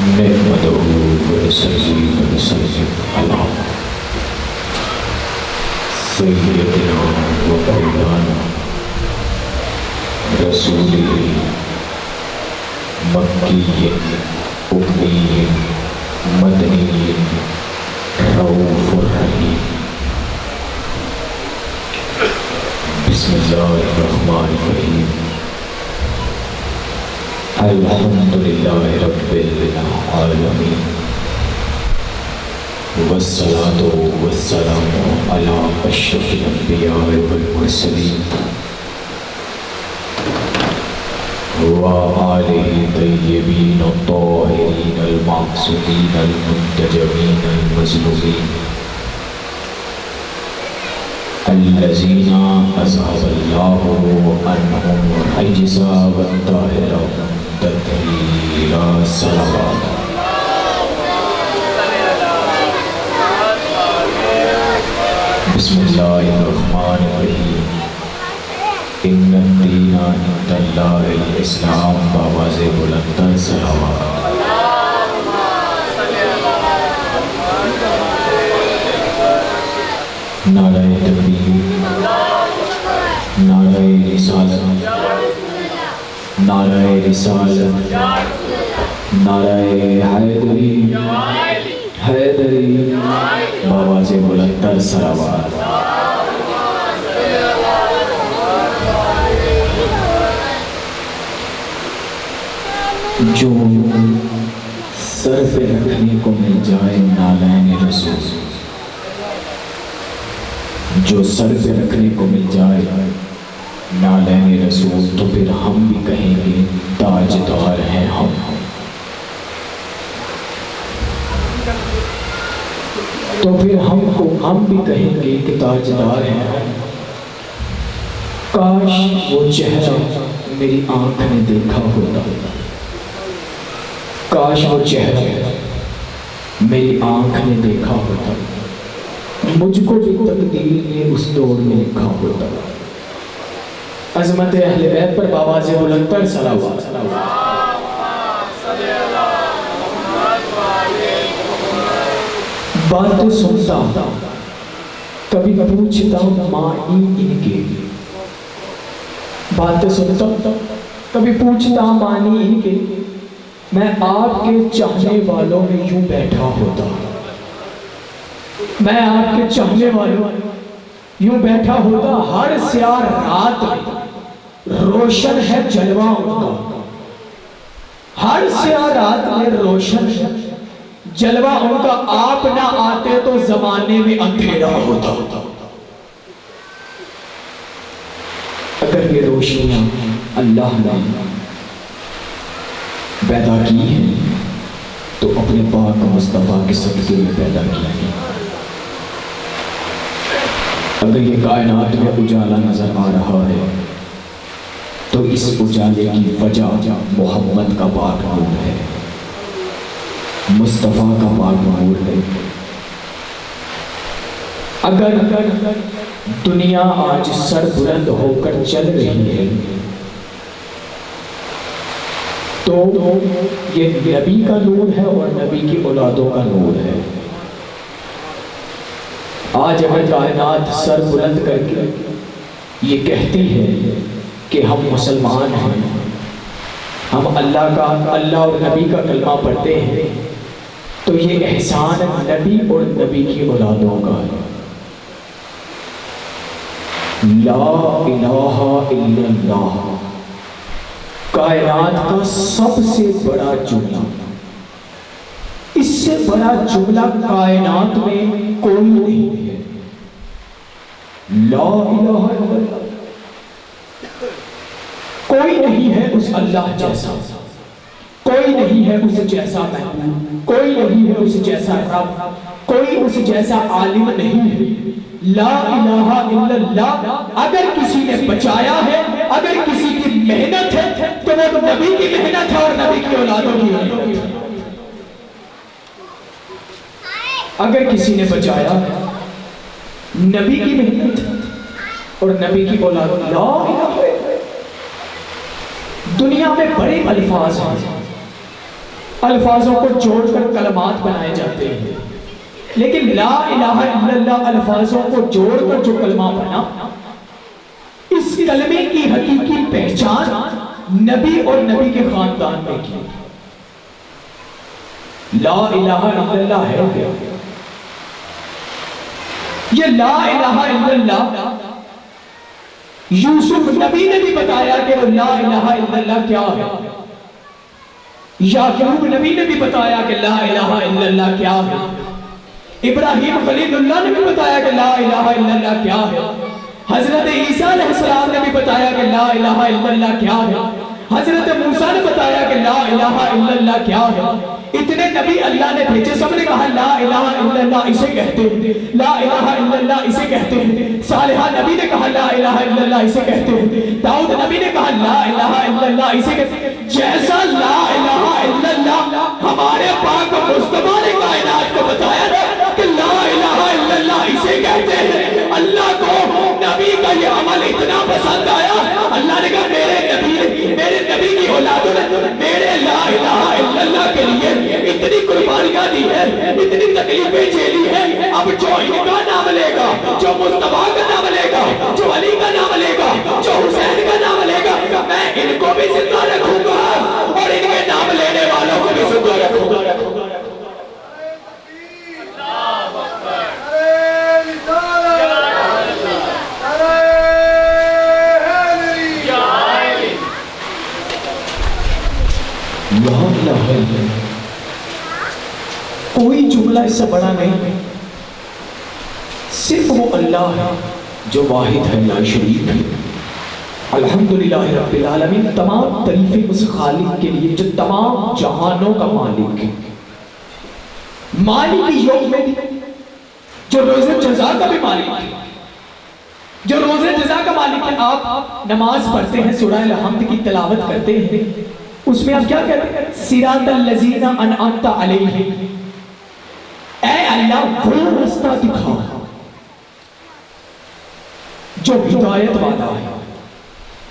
नहमदुहु व नसल्ली व नसल्लिम अला सय्यिदिना व मौलाना रसूलिल मक्किय्यिन उम्मिय्यिन मदनिय्यिन रऊफुर रहीम। बिस्मिल्लाहिर रहमानिर रहीम। अल्हम्दुलिल्लाहि रब्बिल आलमीन वस्सलातु वस्सलामु अला अशरफिल अंबिया वल मुरसलीन व आलिहि तय्यबीन अत्ताहिरीन अल मासूमीन अल मुंतजमीन अल मज़लूमीन अल्लज़ीना अज़हबल्लाहु अन्हुम रिज्सा व ताहिरहुम तत्हीरा। सलावत। बिस्मिल्लाहिर्रहमानिर्रहीम। इन्नद्दीना इंदल्लाहिल इस्लाम। बावाज़े बुलंद सलावत। नाराए तकबीर, नाराए रिसालत, नाराए रिसालत, नाराए हैदरी, हैदरी, बावाज़े बुलंद सलावत। जो सर पे रखने को मिल जाए नालैन रसूल, जो सर पे रखने को मिल जाए नालैन रसूल, तो फिर हम भी कहेंगे ताजदार हैं हम। तो फिर हम भी कहेंगे कि ताजदार हैं हम। काश वो चेहरा मेरी आंख ने देखा होता, काश वो चेहरा मेरी आंख ने देखा होता, मुझको भी तकदीर ने उस दौर में लिखा होता। अज़मत अहले बैत पर बावाज़े बुलंद पर सलावत। बातें सुनता कभी पूछता मानी इनके, बातें सुनता कभी पूछता मानी इनके, मैं आपके चाहने वालों में यूं बैठा होता, मैं आपके चाहने वालों यूं बैठा होता। हर स्याह रात में रोशन है जलवा उनका, हर स्याह रात में रोशन है जलवा उनका। आप ना आते तो जमाने में अंधेरा होता। अगर ये रोशनियां अल्लाह ने पैदा की हैं तो अपने पाक मुस्तफ़ा के सदक़े में पैदा की है। अगर ये कायनात में उजाला नजर आ रहा है तो इस उजाले की वजह मोहम्मद का पाक नूर है, मुस्तफ़ा का पाक नूर है। अगर दुनिया आज सर बुलंद होकर चल रही है तो ये नबी का नूर है और नबी की औलादों का नूर है। आज अगर कायनात सर बुलंद करके ये कहती है कि हम मुसलमान हैं, हम अल्लाह और नबी का कलमा पढ़ते हैं, तो ये एहसान नबी और नबी की औलादों का है। ला इलाहा इल्लल्लाह कायनात का सबसे बड़ा जुमला, इससे बड़ा जुमला कायनात में कोई नहीं है। ला इलाहा इल्लल्लाह, कोई नहीं है उस अल्लाह जैसा, कोई नहीं है उस जैसा महबूब, कोई नहीं है उस जैसा रब, कोई उस जैसा आलिम नहीं है। ला इलाहा इल्लल्लाह अगर किसी ने बचाया है, अगर किसी की मेहनत है तो वो नबी की मेहनत है और नबी की औलादों की मेहनत है। अगर किसी ने बचाया है, नबी की मेहनत और नबी की औलाद। ला इलाहा, दुनिया में बड़े अल्फाज हैं, अल्फाजों को जोड़कर कलमात बनाए जाते हैं, लेकिन ला इलाहा इल्लल्लाह अल्फाजों को जोड़कर जो कलमा बना, इस कलमे की हकीकी पहचान नबी और नबी के खानदान में की। ला इलाहा इल्लल्लाह है क्या? ये ला इलाहा इल्लल्लाह यूसुफ नबी ने भी बताया कि वो ला इलाहा इल्लल्लाह क्या है। याकूब नबी ने भी बताया कि ला इलाहा इल्लल्लाह क्या है। इब्राहिम खलीलुल्लाह ने भी बताया कि ला इलाहा इल्लल्लाह क्या है। हजरत ईसा अलैहिस्सलाम ने भी बताया कि ला इलाहा इल्लल्लाह क्या है। हजरत मूसा ने बताया कि ला इलाहा इल्लल्लाह क्या है। इतने नबी अल्लाह ने भेजे, सबने कहा ला इलाहा इल्लल्लाह इसे कहते हैं, ला इलाहा इल्लल्लाह इसे कहते हैं। सालिहा नबी ने कहा ला इलाहा इल्लल्लाह इसे कहते हैं। दाऊद नबी ने कहा ला इलाहा इल्लल्लाह इसे कहते हैं। जैसा ला इलाहा इल्लल्लाह हमारे पाक मुस्तफा ने कायनात को बताया ना कि ला इलाहा इल्लल्लाह इसे कहते हैं, अल्लाह को नबी का ये अमल इतना पसंद आया, अल्लाह ने कहा मेरे नबी की औलादों ने मेरे ला इलाहा इल्लल्लाह के लिए इतनी कुर्बानियां दी है, इतनी तकलीफें झेली है। अब जो इनका नाम लेगा, जो मुस्तफा का नाम लेगा, जो अली का नाम लेगा, जो हुसैन का नाम लेगा, मैं इनको भी जिंदा रखूंगा और इनके नाम लेने वालों को भी जिंदा रखूंगा। कोई जुमला इससे बड़ा नहीं, सिर्फ वो अल्लाह है जो वाहिद है, ला शरीक है। अल्हम्दुलिल्लाह रब्बिल आलमीन, तमाम तारीफें उस खालिक के लिए जो तमाम जहानों का मालिक है, मालिक यौम में, जो रोज़े जज़ा का भी मालिक है, जो रोज़े जज़ा का मालिक है। आप नमाज पढ़ते हैं, सूरह अल-हम्द की तिलावत करते हैं, उसमें आप क्या कहते हैं? सिरातल लज़ीना अनअमता अलैहिम, ऐ अल्लाह वो रास्ता दिखा जो हिदायत वाला है,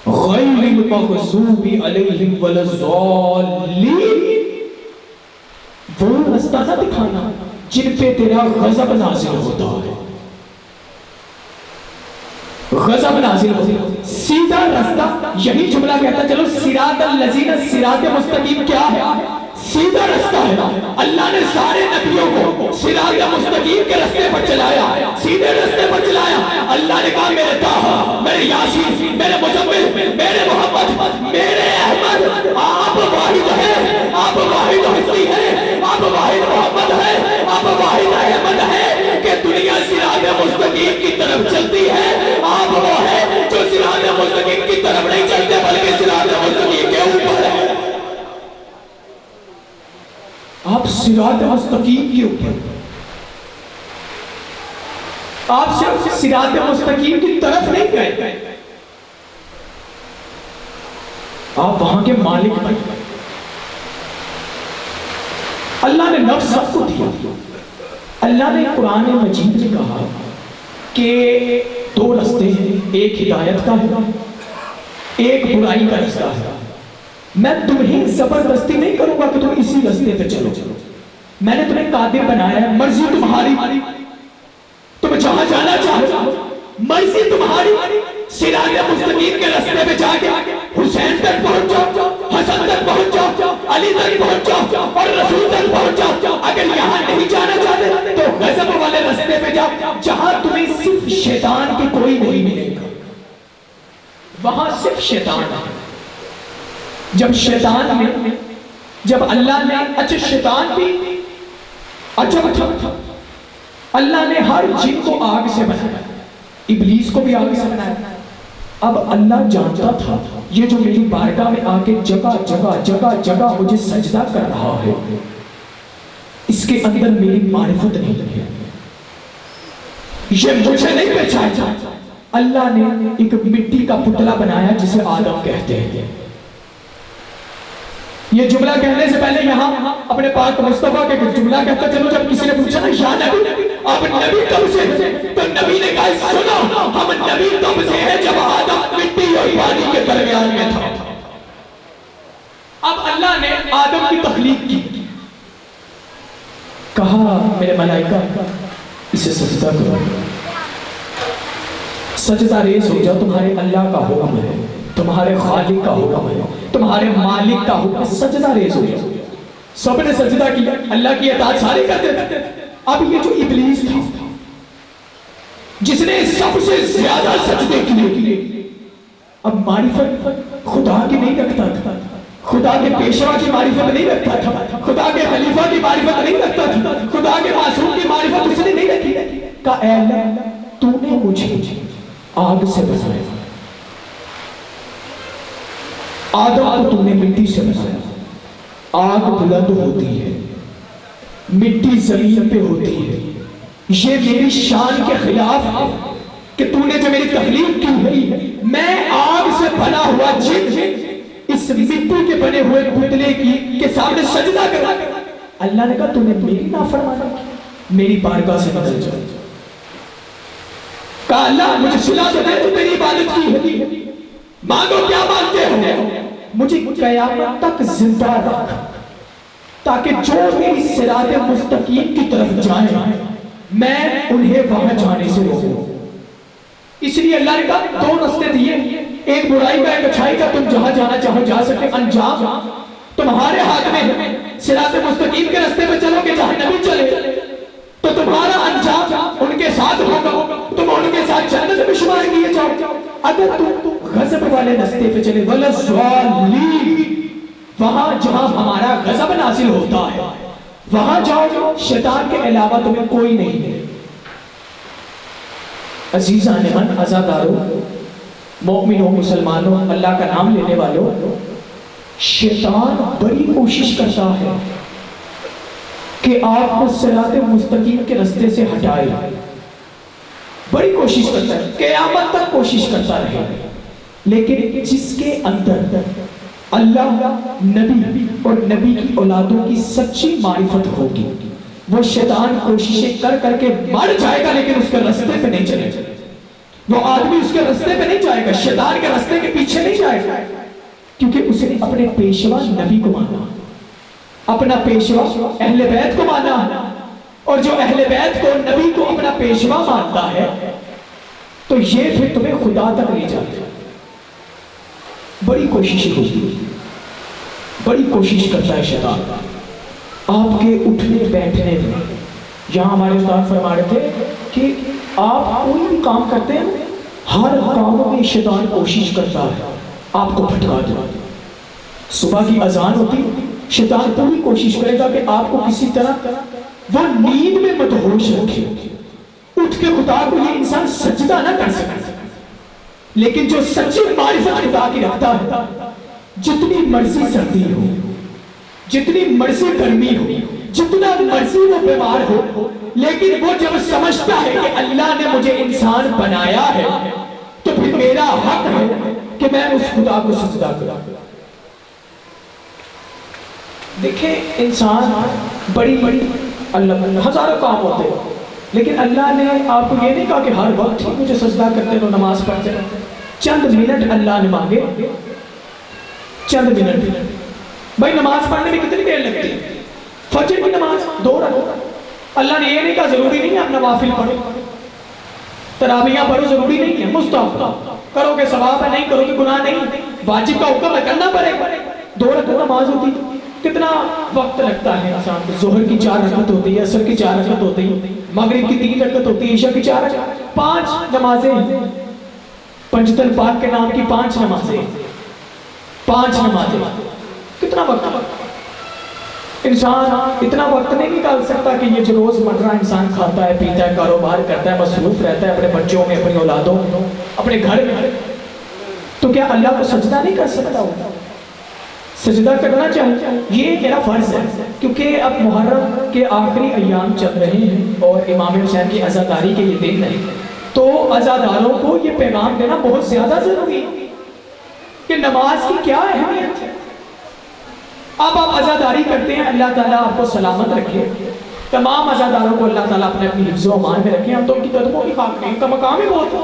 गैरिल मग़ज़ूबी अलैहिम वलज़्ज़ालिन, वो रास्ता ना दिखाना जिन पे तेरा गज़ब नाज़िल होता है, गज़ब नाज़िल होता है। सीधा रास्ता, यही जुमला कहता चलो सिरातल लज़ीना, सिरात मुस्तकीम क्या है? सीधा रास्ता है। अल्लाह ने सारे नबियों को सिरात मुस्तकीम के रास्ते पर चलाया, सीधे रास्ते पर चलाया। अल्लाह ने कहा मेरे ताहा, मेरे यासीन, मेरे मुज़म्मिल, मेरे मोहम्मद, मेरे अहमद, आप वाहिद हैं, आप वाहिद हस्ती हैं, आप वाहिद मोहम्मद हैं, आप वाहिद अहमद हैं कि दुनिया सिरात मुस्तकीम की तरफ चलती है। आप वो है जो सिरात मुस्तकीम की तरफ नहीं चलते बल्कि सिरात मुस्तकीम के ऊपर है। आप सिरात मुस्तकीम के ऊपर, आप सिर्फ सिरात मुस्तकीम की तरफ नहीं गए, आप वहां के मालिक बन गए। अल्लाह ने नफ्स सबको दिया। अल्लाह ने कुरान मजीद में कहा कि दो रास्ते हैं, एक हिदायत का है, एक बुराई का रास्ता है। मैं तुम्हें जबरदस्ती नहीं करूंगा कि तुम इसी रास्ते पे चलो, मैंने तुम्हें कादिर बनाया है, मर्जी तुम्हारी, तुम जहां जाना चाहो मर्जी तुम्हारी। सिरात मुस्तकीम के रास्ते पे जाके हुसैन तक पहुंच जाओ, हसन तक पहुंच जाओ, अली तक पहुंच जाओ और रसूल तक पहुंच जाओ। अगर यहां नहीं जाना चाहते तो गजब वाले रास्ते पे जाओ, जहां तुम्हें सिर्फ शैतान के कोई नहीं मिलेगा, वहां सिर्फ शैतान है। जब शैतान में, जब अल्लाह ने, अच्छा शैतान भी, अच्छा अल्लाह ने हर जिन को आग से बनाया, इब्लीस को भी आग से बनाया। अब अल्लाह जानता था ये जो मेरी बारगाह में आके जगह जगह जगह जगह मुझे सजदा कर रहा है, इसके अंदर मेरी मारिफत नहीं है, ये मुझे नहीं पहचानता। अल्लाह ने एक मिट्टी का पुतला बनाया जिसे आदम कहते हैं। ये जुमला कहने से पहले यहाँ अपने पाक मुस्तफा के जुमला कहता चलो। जब किसी ने पूछा ना या नबी आप नबी कब से, तो नबी ने कहा सुनो हम नबी तब से है जब आदम मिट्टी और पानी के दरमियान में था। अब अल्लाह ने आदम की तख्लीक की, कहा मेरे मलाइका इसे सजदा करो। सजदा रेज़ हो जाओ, तुम्हारे अल्लाह का हुक्म है, तुम्हारे खालिक का हुक्म है, तुम्हारे मालिक का हुक्म, सजदा रेज़ हो जाओ। सबने सजदा किया, अल्लाह की इताअत सारे करते थे। अब ये जो इब्लीस था जिसने सबसे ज्यादा सजदे किए, अब मारिफत खुदा की नहीं रखता था, खुदा के पेशवा की मारिफत नहीं रखता था, खुदा के खलीफा की मारिफत नहीं रखता था, खुदा के मासूम की मारिफत उसने नहीं रखी। कहा ऐ अल्लाह तूने मुझे आग से बनाया, आदम को तूने मिट्टी से बनाया, आग बुलंद होती है, मिट्टी जमीन पे होती है, ये मेरी शान के खिलाफ है कि तूने जो मेरी तखलीक की है, मैं आग से बना हुआ जिन इस मिट्टी के बने हुए पुतले की के सामने सजदा कर। अल्लाह ने कहा तूने मेरी नाफरमानी की, मेरी बारगाह से निकल जा। कहा अल्लाह मुझे सिला तो दे, तू तेरी इबादत की है, मांगो क्या मांगते हो, मुझे क़यामत तक जिंदा रख ताकि जो मेरी सिराते मुस्तकीम की तरफ जाए मैं उन्हें वहां जाने से रोकूं। इसलिए अल्लाह ने कहा दो रास्ते दिए, एक बुराई का एक अच्छाई का, तुम जहां जाना चाहो जा सके, अंजाम तुम्हारे हाथ में है। सिराते मुस्तकीम के रास्ते पे चलोगे, जहन्नमी चले तो तुम्हारा अंजाम उनके साथ होगा, तुम उनके साथ जन्नत में शुमार किए जाओ। अगर तुम गजब वाले रास्ते पे चले, वहां जहां हमारा गजब नाजिल होता है वहां जाओ, शैतान के अलावा तुम्हें कोई नहीं मिले। अजीज़ान मन, अज़ादारों, मोमिनों, मुसलमानों, अल्लाह का नाम लेने वालों, शैतान बड़ी कोशिश करता है कि आपको सिराते मुस्तकीम के रास्ते से हटाए, बड़ी कोशिश करता है, क़यामत तक कोशिश करता रहे। लेकिन जिसके अंदर अल्लाह, नबी और नबी की औलादों की सच्ची मारिफत होगी, वो शैतान कोशिशें कर करके मर जाएगा लेकिन उसके रास्ते पे नहीं चलेगा। वो आदमी उसके रास्ते पे नहीं जाएगा, शैतान के रास्ते के पीछे नहीं जाएगा, क्योंकि उसने अपने पेशवा नबी को माना, अपना पेशवा अहले बैत को माना। और जो अहले बैत को, नबी को अपना पेशवा मानता है तो ये फिर तुम्हें खुदा तक ले जाता है। बड़ी कोशिशें होती है, बड़ी कोशिश करता है शैतान आपके उठने बैठने में। यहाँ हमारे उस्ताद फरमा रहे थे कि आप कोई भी काम करते हैं, हर काम में शैतान कोशिश करता है आपको भटका दे। सुबह की अजान होती, शैतान पूरी कोशिश करेगा कि आपको किसी तरह वो नींद में मदहोश रखे, उठ के खुदा को ये इंसान सजदा ना कर सके। लेकिन जो सच्ची मारिफत खुदा की रखता है, जितनी मर्जी सर्दी हो, जितनी मर्जी गर्मी हो, जितना मर्जी वो बीमार हो, लेकिन वो जब समझता है कि अल्लाह ने मुझे इंसान बनाया है तो फिर मेरा हक है कि मैं उस खुदा को सजदा करूं। देखिए इंसान बड़ी अल्लाह हजारों काम होते हैं, लेकिन अल्लाह ने आपको ये नहीं कहा कि हर वक्त ही मुझे सजदा करते रहो, नमाज पढ़ते रहो। चंद मिनट अल्लाह ने मांगे, चंद मिनट। भाई नमाज पढ़ने में कितनी देर लगती है? फजर की नमाज 2 रकात। अल्लाह ने ये नहीं कहा जरूरी नहीं है आप नवाफिल पढ़ो, तरावियां पढ़ो, जरूरी नहीं है, मुस्तहब करोगे सवाब है, नहीं करोगे गुनाह नहीं। वाजिब का हुक्म है, करना पड़ेगा। 2 रकात नमाज होती है, कितना वक्त लगता है इंसान को? जोहर की 4 रकात होती है, असर की 4 रकात होती है, मगरिब की 3 रकात होती है, ईशा की 4 रकात, 5 नमाजें, पंजतन पाक के नाम की 5 नमाजें, 5 नमाजें, कितना वक्त? इंसान इतना वक्त नहीं निकाल सकता कि ये जो रोजमर्रा इंसान खाता है, पीता है, कारोबार करता है, मसरूफ रहता है अपने बच्चों में, अपनी औलादों में, अपने घर में, तो क्या अल्लाह को सजदा नहीं कर सकता होता? सजदा करना चाहिए, ये मेरा फर्ज है। क्योंकि अब मुहर्रम के आखिरी अय्याम चल रहे हैं और इमाम हुसैन की अज़ादारी के ये दिन है, तो अज़ादारों को ये पैगाम देना बहुत ज़्यादा ज़रूरी है कि नमाज की क्या अहमियत है। अब आप अज़ादारी करते हैं, अल्लाह ताला आपको सलामत रखे, तमाम अज़ादारों को अल्लाह ताला अपने अपनी हिफ्ज़ व अमान में रखे। हम तो उनकी कदमों की खाक नहीं, उनका मकाम ही बहुत है।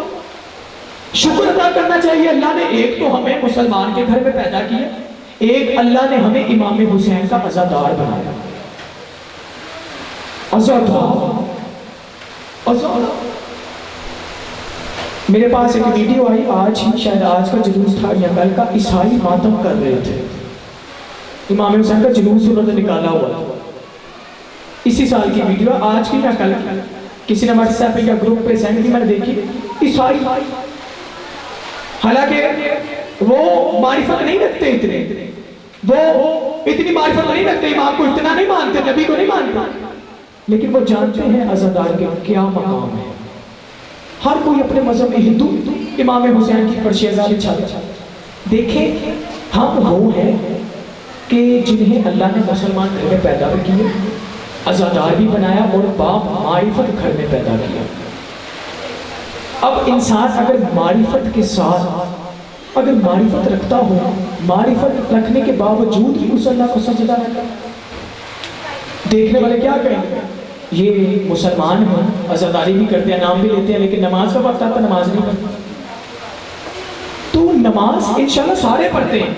शुक्र अदा करना चाहिए, अल्लाह ने एक तो हमें मुसलमान के घर में पैदा किया, एक अल्लाह ने हमें इमाम हुसैन का अज़ादार बनाया। मेरे पास एक वीडियो आई आज ही, शायद आज का जुलूस था या कल का, ईसाई मातम कर रहे थे। इमाम हुसैन का जुलूस उन्होंने निकाला हुआ था। इसी साल की वीडियो, आज की या कल की, किसी ने व्हाट्सएप या ग्रुप पे सेंड की, मैंने देखी। ईसाई, हालांकि वो मारिफत नहीं रखते, वो इतनी मारिफत नहीं रखते, इमाम को इतना नहीं मानते, नबी को नहीं मानते, लेकिन वो जानते हैं अज़ादार के क्या मकाम है। हर कोई अपने मजहब में, हिंदू इमाम हुसैन की फर्शेज़ा बिछाते। देखें, हम वो हैं कि जिन्हें अल्लाह ने मुसलमान घर में पैदा भी किए, अज़ादार भी बनाया और बाप मारिफत घर में पैदा किया। अब इंसान अगर मारिफत के साथ, अगर मारिफत रखता हो, मारिफत रखने के बावजूद भी उस अल्लाह को सजदा न करे, देखने वाले क्या कहेंगे, ये मुसलमान हैं, अज़ादारी भी करते हैं, नाम भी लेते हैं, लेकिन नमाज का वक्त आता नमाज नहीं पढ़ते। तो नमाज इंशाल्लाह सारे पढ़ते हैं,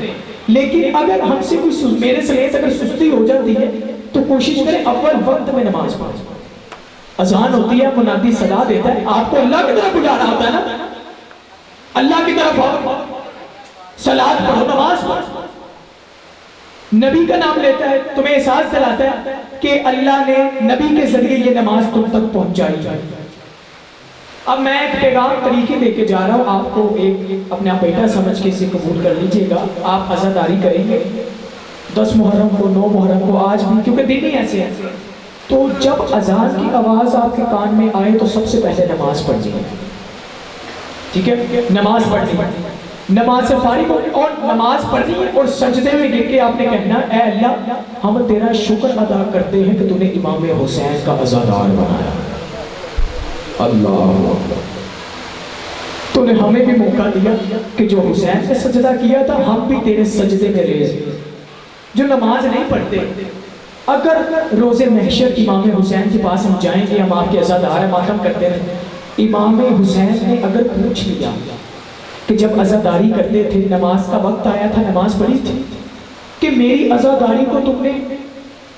लेकिन अगर हमसे कोई, मेरे से अगर सुस्ती हो जाती है तो कोशिश करें अव्वल वक्त में नमाज पढ़ें। अजान होती है, मुनादी सदा देता है, आपको अल्लाह की तरफ बुलाना होता है ना, अल्लाह की तरफ आओ, सलात पढ़ो, नमाज पढ़ो, नबी का नाम लेता है, तुम्हें एहसास दिलाता है कि अल्लाह ने नबी के जरिए ये नमाज तुम तक पहुंचाई। अब मैं एक पैगाम तरीके लेके जा रहा हूँ आपको, एक अपने आप बेटा समझ के इसे कबूल कर लीजिएगा। आप अज़ादारी करेंगे 10 मुहर्रम को, 9 मुहर्रम को, आज भी, क्योंकि दिन ही ऐसे हैं। तो जब अजान की आवाज़ आपके कान में आए तो सबसे पहले नमाज पढ़नी है, ठीक है, नमाज पढ़नी, नमाज से फारिग हो और नमाज पढ़नी है और सजदे में गिर के आपने कहना, ऐ अल्लाह हम तेरा शुक्र अदा करते हैं कि तूने इमाम हुसैन का अज़ादार बनाया। अल्लाह, तूने हमें भी मौका दिया कि जो हुसैन ने सजदा किया था हम भी तेरे सजदे में रेज़। जो नमाज नहीं पढ़ते, अगर रोज़े महशर इमाम हुसैन के पास हम जाएंगे, हम आपके अज़ादार मातम करते थे, इमाम हुसैन ने अगर पूछ लिया कि जब अज़ादारी करते थे, नमाज का वक्त आया था, नमाज पढ़ी थी, कि मेरी अज़ादारी को तुमने,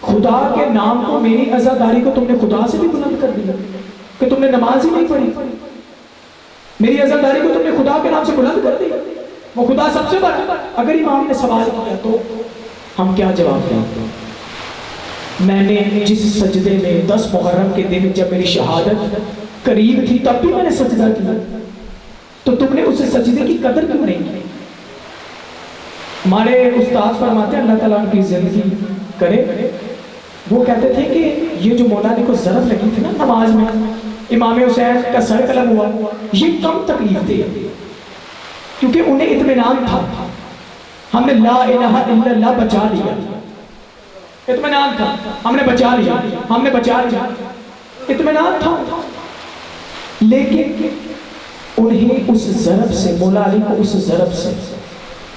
खुदा के नाम को, मेरी अज़ादारी को तुमने खुदा से भी बुलंद कर दिया कि तुमने नमाज ही नहीं पढ़ी, मेरी अज़ादारी को तुमने खुदा के नाम से बुलंद कर दिया, वो खुदा सबसे बड़ा। अगर इमाम ने सवाल किया तो हम क्या जवाब दें? मैंने जिस सजदे में 10 मुहर्रम के दिन जब मेरी शहादत करीब थी तब भी मैंने सजदा किया, तो तुमने उस सजदे की कदर क्यों नहीं की? हमारे उस्ताद फरमाते हैं, अल्लाह ताला उनकी जिंदगी करे, वो कहते थे कि ये जो मौलाना को ज़रब लगी थी ना नमाज में, इमाम हुसैन का सर कलम हुआ, ये कम तकलीफ थी, क्योंकि उन्हें इत्मीनान था, हमने ला इलाहा इल्लल्लाह बचा लिया, इत्मीनान था, हमने बचा लिया, हमने बचा लिया, इत्मीनान था। लेकिन उन्हें उस ज़रब से, मौला अली को उस ज़रब से,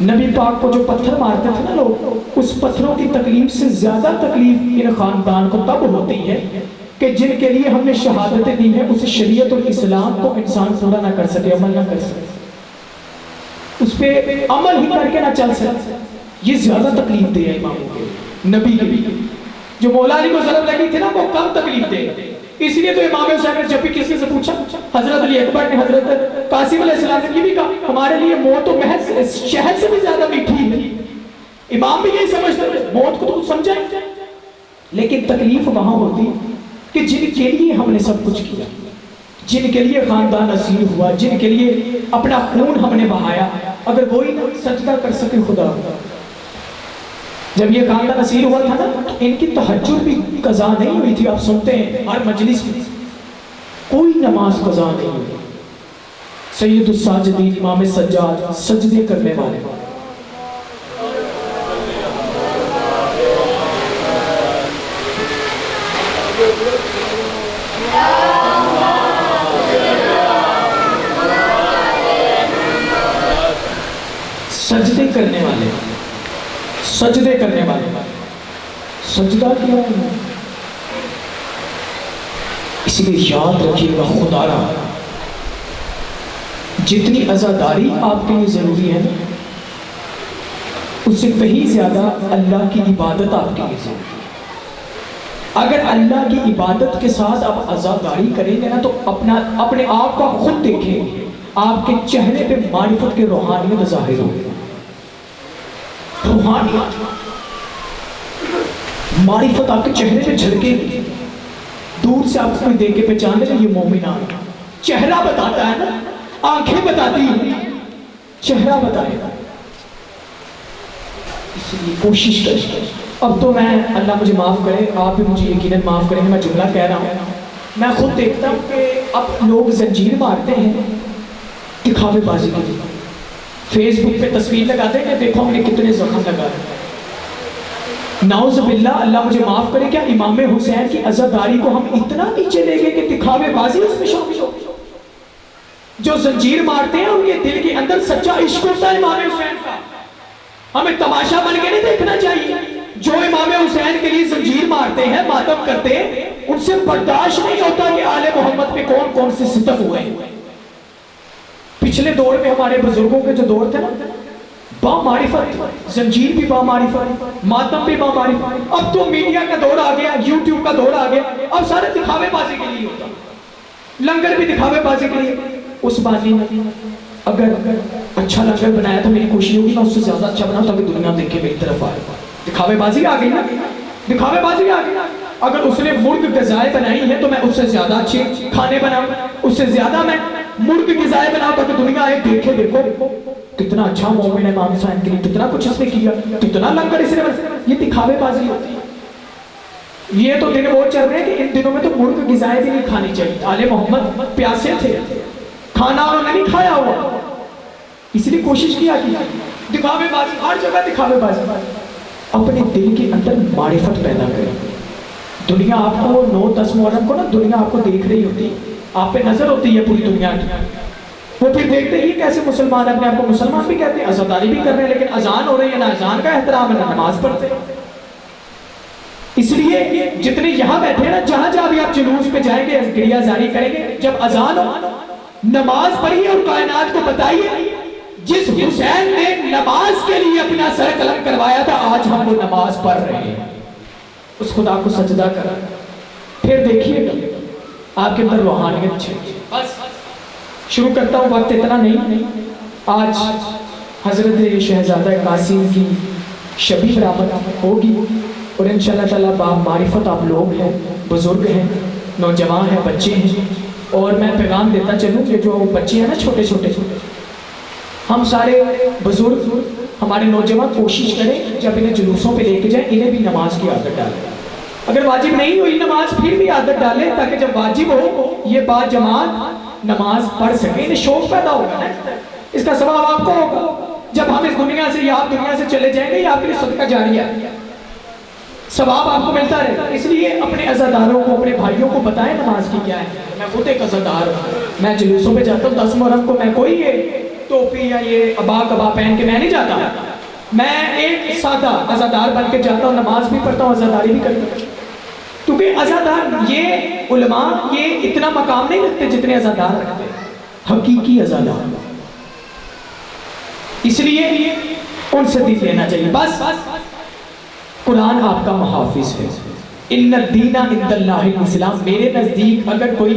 नबी पाक को जो पत्थर मारते थे ना लोग, उस पत्थरों की तकलीफ से ज़्यादा तकलीफ इन ख़ानदान को तब होती है कि जिनके लिए हमने शहादतें दी हैं, उस शरीयत और इस्लाम को इंसान पूरा ना कर सके, अमल ना कर सके, उस पर अमल ही करके ना चल सके, ये ज़्यादा तकलीफ दे है इमामों के, नबी के। जो मौला अली को ज़रब लगी थी ना, वो कम तकलीफ दे, इसलिए तो इमाम हुसैन ने जब भी किसी से पूछा, हजरत अली अकबर ने हजरत कासिम अलैहिस्सलाम ने भी कहा, हमारे लिए मौत तो महज शहद से भी ज्यादा मीठी है। इमाम भी यही समझते थे, मौत को तो समझा, लेकिन तकलीफ वहां होती कि जिनके लिए हमने सब कुछ किया, जिनके लिए खानदान असीर हुआ, जिनके लिए अपना खून हमने बहाया, अगर वही ना सजदा कर सके खुदा। जब ये खानदान असीर हुआ था ना, तो इनकी तहज्जुद भी कज़ा नहीं हुई थी। आप सुनते हैं हर मजलिस में कोई नमाज कज़ा नहीं हुई। सैयदुस साजिदीन इमाम सज्जाद सजदे करने वाले, सजदे करने वाले, सजदे करने वाले, सजदा किया है। इसलिए याद रखिएगा, खुदारा जितनी अज़ादारी आपके लिए ज़रूरी है, उससे कहीं ज़्यादा अल्लाह की इबादत आपके लिए ज़रूरी है। अगर अल्लाह की इबादत के साथ आप अज़ादारी करेंगे ना तो अपने आप को खुद देखेंगे, आपके चेहरे पे मारिफत के रूहानियत ज़ाहिर होगी। रूहानियत, मारिफत आपके चेहरे पे झलकेगी। दूर से आपको कोई देख के पहचान ले ये मोमिना, चेहरा बताता है ना, आंखें बताती हैं, चेहरा बताएगा। इसलिए कोशिश करें। अब तो मैं, अल्लाह मुझे माफ़ करे, आप भी मुझे यकीनन माफ़ करेंगे, मैं जुमला कह रहा हूँ, मैं खुद देखता हूँ कि अब लोग जंजीर मारते हैं दिखावेबाजी के लिए। फेसबुक पे तस्वीर लगाते हैं, देखो हमने कितने जख्म लगा रहे। नाउज़ुबिल्लाह, अल्लाह मुझे माफ़ करे, क्या इमाम हुसैन की अज़ादारी को हम इतना नीचे ले गए कि दिखावेबाजी उसमें शामिल हो? जो जंजीर मारते हैं उनके दिल के अंदर सच्चा इश्क होता है इमाम हुसैन का। हमें तमाशा बन के नहीं देखना चाहिए। जो इमाम हुसैन के लिए जंजीर मारते हैं, मातम करते हैं, उनसे बर्दाश्त नहीं होता कि आले मोहम्मद पे कौन कौन से सितम हुए। पिछले दौर में हमारे बुजुर्गों के जो दौर थे ना, बामारिफत, जंजीर भी बामारिफत, मातम भी बामारिफत। अब तो मीडिया का दौर आ गया, यूट्यूब का दौर आ गया, अब सारे दिखावेबाजी के लिए होता, लंगर भी दिखावेबाजी के लिए। उस बाजी में अगर अच्छा लंगर बनाया तो मेरी कोशिश होगी मैं उससे ज्यादा अच्छा बनाऊं ताकि दुनिया देखे मेरी तरफ आए। दिखावेबाजी आ गई ना, दिखावेबाजी आ गई। अगर उसने मुर्ग ग़िज़ाएं बनाई है तो मैं उससे ज्यादा अच्छे खाने बनाऊं, उससे ज्यादा मैं मुर्ग ग़िज़ाएं बनाऊं ताकि दुनिया आए देखे, देखो कितना अच्छा मोमिन है इमाम हुसैन के लिए, कितना कुछ इसने किया, कितना लंगर इसने बनाया। ये दिखावेबाजी होती है। ये तो दिन वो चल रहे हैं कि इन दिनों में तो मुर्ग ग़िज़ाएं भी नहीं खानी चाहिए। आले मोहम्मद प्यासे थे, खाना उन्होंने नहीं खाया हुआ, इसलिए कोशिश किया कि दिखावेबाजी, हर जगह दिखावेबाजी। अपने दिल के अंदर मारिफत पैदा करें। दुनिया आपको 9-10 मुहर्रम को ना, दुनिया आपको देख रही होती, आप पे नजर होती है पूरी दुनिया की। वो फिर देखते ही कैसे मुसलमान अपने आप को मुसलमान भी कहते हैं, अज़ादारी भी कर रहे हैं, लेकिन अजान हो रही है ना, अजान का एहतराम है ना नमाज पढ़ते हैं। इसलिए जितने यहाँ बैठे हैं ना, जहां जहां भी आप जुलूस पे जाएंगे, गिरिया जारी करेंगे, जब अजान हो नमाज पढ़िए और कायनात को बताइए जिस हुसैन ने नमाज के लिए अपना सर कलम करवाया था, आज हम वो नमाज पढ़ रहे हैं, उस खुदा को सजदा कर। फिर देखिए आपके अंदर रूहानियत चाहिए। बस शुरू करता हूँ, वक्त इतना नहीं। आज हजरत शहजादा कासिम की शबी बरामद होगी और इंशाअल्लाह ताला बाब मारिफत आप लोग हैं, बुजुर्ग हैं, नौजवान हैं, बच्चे हैं। और मैं पैगाम देता चलूँ कि जो बच्चे हैं ना, छोटे छोटे, हम सारे बुजुर्ग, हमारे नौजवान कोशिश करें जब इन्हें जुलूसों पे लेके जाएं, इन्हें भी नमाज की आदत डालें। अगर वाजिब नहीं हुई नमाज, फिर भी आदत डालें ताकि जब वाजिब हो ये बात जमात नमाज पढ़ सके, इन्हें शौक पैदा होगा ना, इसका सवाब आपको होगा। जब हम इस दुनिया से या आप दुनिया से चले जाएंगे, ये आपके लिए सदका जारिया है, सवाब आपको मिलता रहेगा। इसलिए अपने अज़ादारों को, अपने भाइयों को बताएं नमाज की क्या है। मैं खुद एक अज़ादार हूँ, मैं जुलूसों पे जाता हूँ। 10 मुहर्रम को मैं कोई ये टोपी या ये अबा कबा पहन के मैं नहीं जाता, मैं एक सादा अज़ादार बन के जाता हूँ, नमाज भी पढ़ता हूँ, अज़ादारी भी करता हूँ। क्योंकि अज़ादार, ये उलमा ये इतना मकाम नहीं रखते जितने अज़ादार रखते हैं, हकीकी अज़ादार। इसलिए उनसे दिल लेना चाहिए। बस कुरान आपका मुहाफिज है। इन्ना दीना इंदल्लाहिल इस्लाम, मेरे नजदीक अगर कोई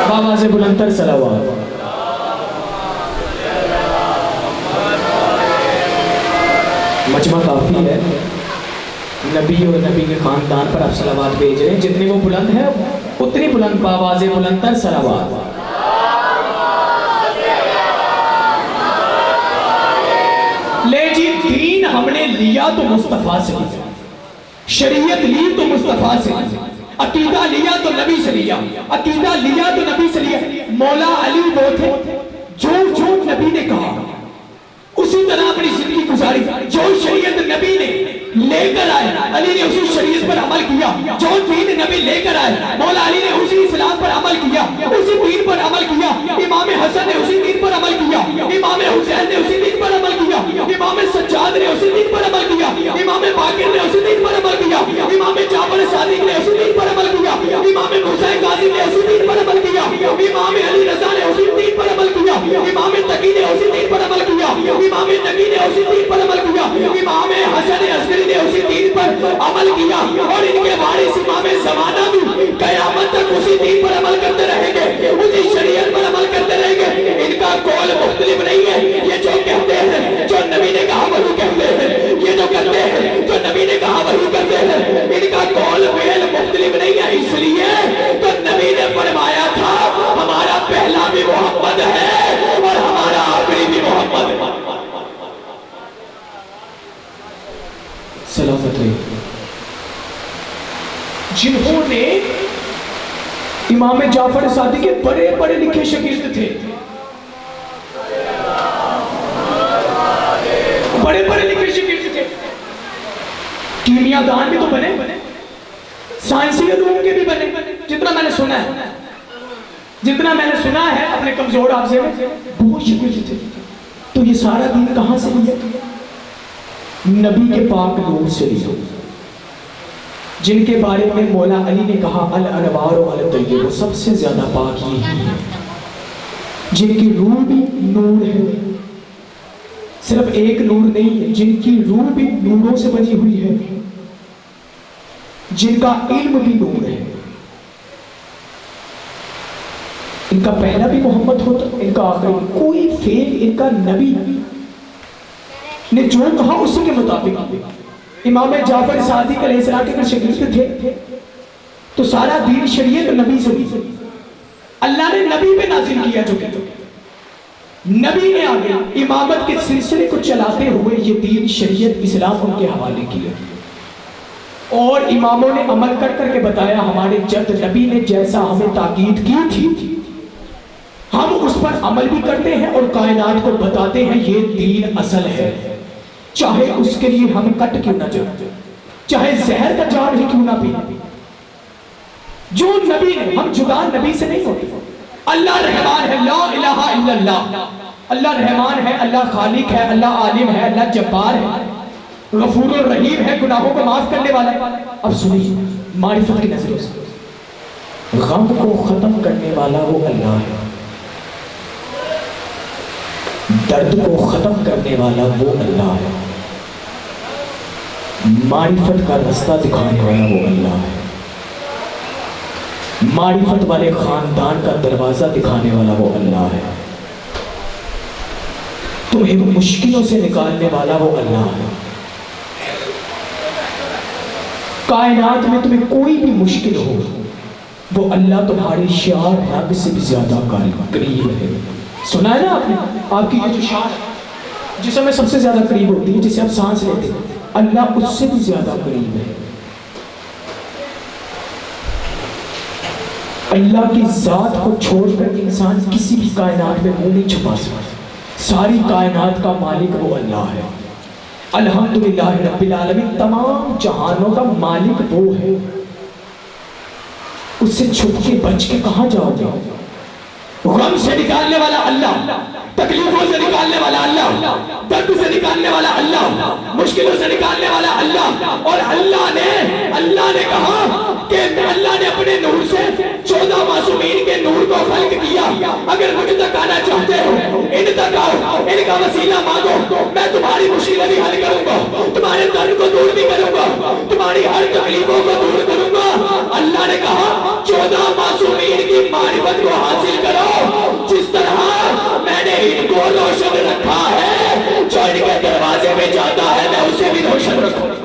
बाबा से बुलंदर सलावत। मजमा काफ़ी है, नबी और नबी के ख़ानदान पर आप सलावात भेज रहे हैं, जितनी वो बुलंद है उतनी बुलंद बावाज़े बुलंदर सलावात। ले जी, दीन हमने लिया तो मुस्तफ़ा से, शरीयत ली तो मुस्तफ़ा से, अकीदा लिया तो नबी से लिया, अकीदा लिया तो नबी से लिया। मौला अली वो थे जो जो नबी ने कहा उसी तरह अपनी जिंदगी गुजारी, जो शरीयत नबी ने लेकर आए, अली ने उसी शरीयत पर अमल किया जो दीन नबी लेकर आए। मौला अली ने उसी इस्लाम पर अमल किया, उसी दीन पर अमल किया। इमाम हसन ने उसी दीन पर अमल किया, इमाम हुसैन ने उसी दीन पर अमल किया, इमाम सज्जाद ने उसी दीन पर अमल किया, इमाम बाकिर ने उसी दीन पर अमल किया, इमाम जाफर सादिक ने उसी दीन पर अमल किया, इमाम हुसैन गाजी ने उसी दीन पर अमल किया, इमाम अली रजा ने उसी दीन पर अमल किया, इमाम तकी ने उसी दीन पर अमल किया, इमाम नकी ने उसी दीन पर अमल किया, इमाम हसन अस्करी ने उसी दीन पर अमल किया। और इनके वारिस इमाम ज़माना भी क़यामत तक उसी दीन पर अमल करते रहेंगे, उसी शरीयत पर अमल करते रहेंगे। इनका कौल मुख्तलिफ नहीं है। ये जो कहते हैं जो नबी ने कहा वही कहते हैं, ये जो करते हैं जो नबी ने कहा वही करते हैं। इनका कौल फेल मुख्तलिफ नहीं है। इसलिए तो नबी ने फरमाया था हमारा पहला भी मोहम्मद है और हमारा आखिरी भी मोहम्मद है। सलामत रहे। जिन्होंने इमाम जाफर सादिक के बड़े बड़े लिखे शागिर्द थे, बड़े बड़े लिखे शागिर्द थे। कीमियादान भी तो बने, साइंसी उलूम के भी बने, जितना मैंने सुना है, जितना मैंने सुना है अपने कमजोर आपसे बहुत शागिर्द थे। तो ये सारा दिन कहां से लिया? नबी के पाक नूर से लिया, जिनके बारे में मौला अली ने कहा अल अनवार व अल तय्यब, सबसे ज्यादा पाक यही है, जिनकी रूह भी नूर है। सिर्फ एक नूर नहीं है, जिनकी रूह भी नूरों से बनी हुई है, जिनका इल्म भी नूर है। इनका पहला भी मोहम्मद होता, इनका आखिरी। कोई फेल इनका नबी ने जो कहा उसी के मुताबिक। इमाम जाफर सादिक अलैहिस्सलाम के शागिर्द थे तो सारा दीन शरीयत नबी से हुई। अल्लाह ने नबी पे नाजिल किया, जो कहते नबी ने आगे इमामत के सिलसिले को चलाते हुए ये दीन शरीयत इस्लाम उनके हवाले किया और इमामों ने अमल कर करके बताया हमारे जद नबी ने जैसा हमें ताकीद की थी हम उस पर अमल भी करते हैं और कायनात को बताते हैं ये दीन असल है, चाहे उसके लिए हम कट क्यों ना जाए, चाहे जहर का जाम ही क्यों ना पी। जो नबी ने, हम जुदा नबी से नहीं होते। अल्लाह रहमान है, ला इलाहा इल्लल्लाह। अल्लाह रहमान है, अल्लाह खालिक है, अल्लाह आलिम है, अल्लाह जब्बार है, गफूर और रहीम है, गुनाहों को माफ करने वाला है। अब सुनिए मारिफत की नजरों से, गम को खत्म करने वाला वो अल्लाह है, दर्द को खत्म करने वाला वो अल्लाह है, मारिफत का रास्ता दिखाने वाला वो अल्लाह है, मारिफत वाले खानदान का दरवाजा दिखाने वाला वो अल्लाह है, तुम्हें मुश्किलों से निकालने वाला वो अल्लाह है। कायनात में तुम्हें कोई भी मुश्किल हो वो अल्लाह तुम्हारे शार रब से भी ज्यादा करीब है। सुना है ना आपने, आपकी ये जो शान जिसमें सबसे ज्यादा करीब होती है, जिसे आप सांस लेते हैं, अल्लाह उससे भी ज्यादा करीब है। अल्लाह की जात को छोड़कर इंसान किसी भी कायनात में मुंह नहीं छुपा सकता। सारी कायनात का मालिक वो अल्लाह है। अल्हम्दुलिल्लाह रब्बिल आलमीन, तमाम जहानों का मालिक वो है। उससे छुप के बच के कहां जाओगे? गम से निकालने वाला अल्लाह, तकलीफों से निकालने वाला अल्लाह, दर्द से निकालने वाला अल्लाह, मुश्किलों से निकालने वाला अल्लाह। और अल्लाह ने कहा कि अल्लाह ने अपने नूर से 14 मासूमीन के नूर को खल्क किया। अगर मुझ तक आना चाहते हो इन तक आओ, इनका वसीला मांगो, मैं तुम्हारी मुश्किलें भी हल करूंगा, तुम्हारे दर्द को दूर भी करूंगा, तुम्हारी हर तकलीफों को दूर करूंगा। अल्लाह ने कहा 14 मासूमीन की मारिफत को हासिल करो, जिस तरह मैंने इनको रोशन रखा है, जो इनके दरवाजे में जाता है मैं उसे भी रोशन रखूंगा,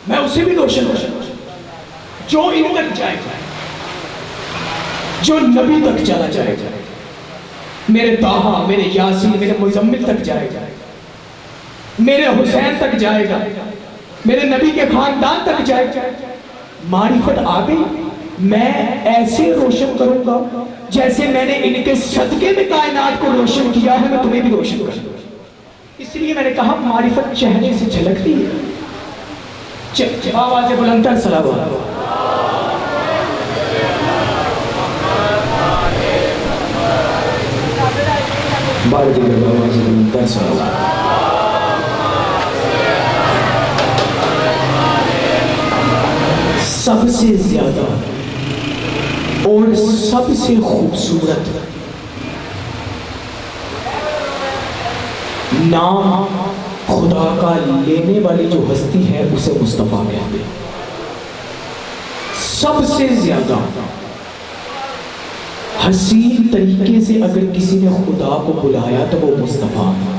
मैं उसे भी रोशन रखूंगा। जो इन तक जाएगा, जो नबी तक चला जाएगा, मेरे ताहा, मेरे यासीन, मेरे मुज़म्मिल तक जाएगा, मेरे हुसैन तक जाएगा, मेरे नबी के खानदान तक जाएगा। मारिफत आ गई, मैं ऐसे रोशन करूंगा जैसे मैंने इनके सदके में कायनात को रोशन किया है, मैं तुम्हें भी रोशन करूंगा। इससे इसलिए मैंने कहा मारिफत चेहरे से झलकती है। आवाज़ बुलंदर सलावत। सबसे ज्यादा और सबसे खूबसूरत नाम खुदा का लेने वाली जो हस्ती है उसे मुस्तफ़ा कहते हैं। सबसे ज्यादा हसीन तरीके से अगर किसी ने खुदा को बुलाया तो वो मुस्तफ़ा है।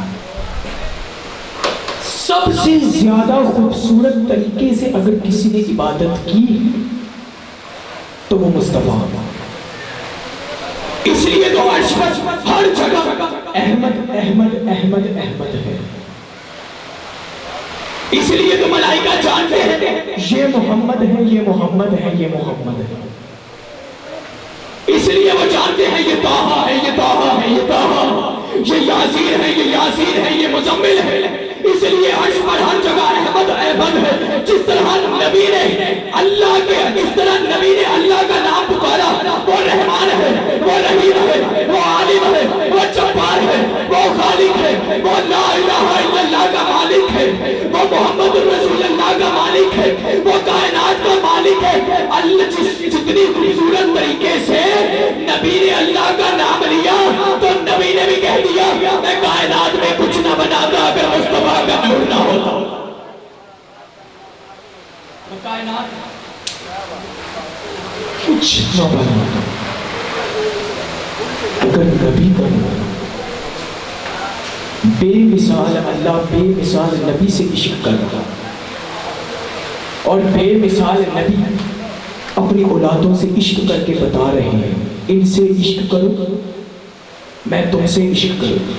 सबसे ज्यादा खूबसूरत तरीके से अगर किसी ने इबादत की तो वो मुस्तफ़ा है। इसलिए तो अर्श पर हर जगह अहमद अहमद अहमद अहमद है। इसलिए तो मलाइका जानते हैं ये मोहम्मद है, ये मोहम्मद है, ये मोहम्मद है। इसलिए वो जानते हैं ये ताहा है, ये ताहा है, ये ताहा, ये यासीन है, ये यासीन है, ये मुज़म्मिल है। इसलिए अर्श पर हर जगह अहमद अहमद है। जिस तरह नबी ने अल्लाह के, जिस तरह नबी ने अल्लाह का नाम पुकारा, वो रहमान है, वो रहीम है, वो आलिम है, वो जब्बार है, वो खालिक है, वो ला इलाहा इल्लल्लाह का मालिक है, वो मोहम्मद रसूलुल्लाह का मालिक है, वो कायनात का मालिक है। अल्लाह जितनी खूबसूरत तरीके से नबी ने अल्लाह का नाम लिया तो नबी ने भी कह दिया मैं कायनात में कुछ ना बनाता अगर मुस्तफा का नूर ना होता। कायनात कुछ न बनाता अगर नबी का नूर। बेमिसाल अल्लाह बेमिसाल नबी से इश्क कर रहा और बेमिसाल नबी अपनी औलादों से इश्क करके बता रहे हैं इनसे इश्क करो, मैं तुमसे इश्क करूंगा।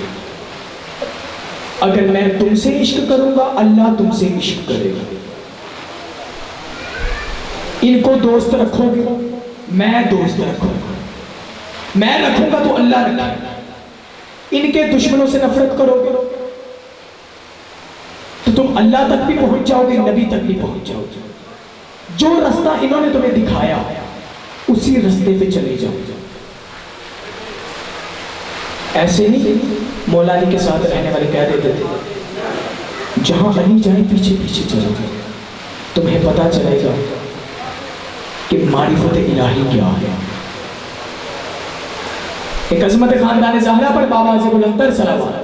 अगर मैं तुमसे इश्क करूंगा अल्लाह तुमसे इश्क करेगा। इनको दोस्त रखोगे, मैं दोस्त रखूंगा। मैं रखूंगा तो अल्लाह रखेगा। इनके दुश्मनों से नफरत करोगे तो तुम अल्लाह तक भी पहुंच जाओगे, नबी तक भी पहुंच जाओगे। जो रास्ता इन्होंने तुम्हें दिखाया उसी रास्ते पे चले जाओ। ऐसे नहीं मौला अली के साथ रहने वाले कह देते थे जहां अली जाए पीछे पीछे चलो, तुम्हें पता चलेगा कि मारिफत इलाही क्या है। एक अजमत खानदान ज़हरा पर बाबा से बुलंदर सलावत।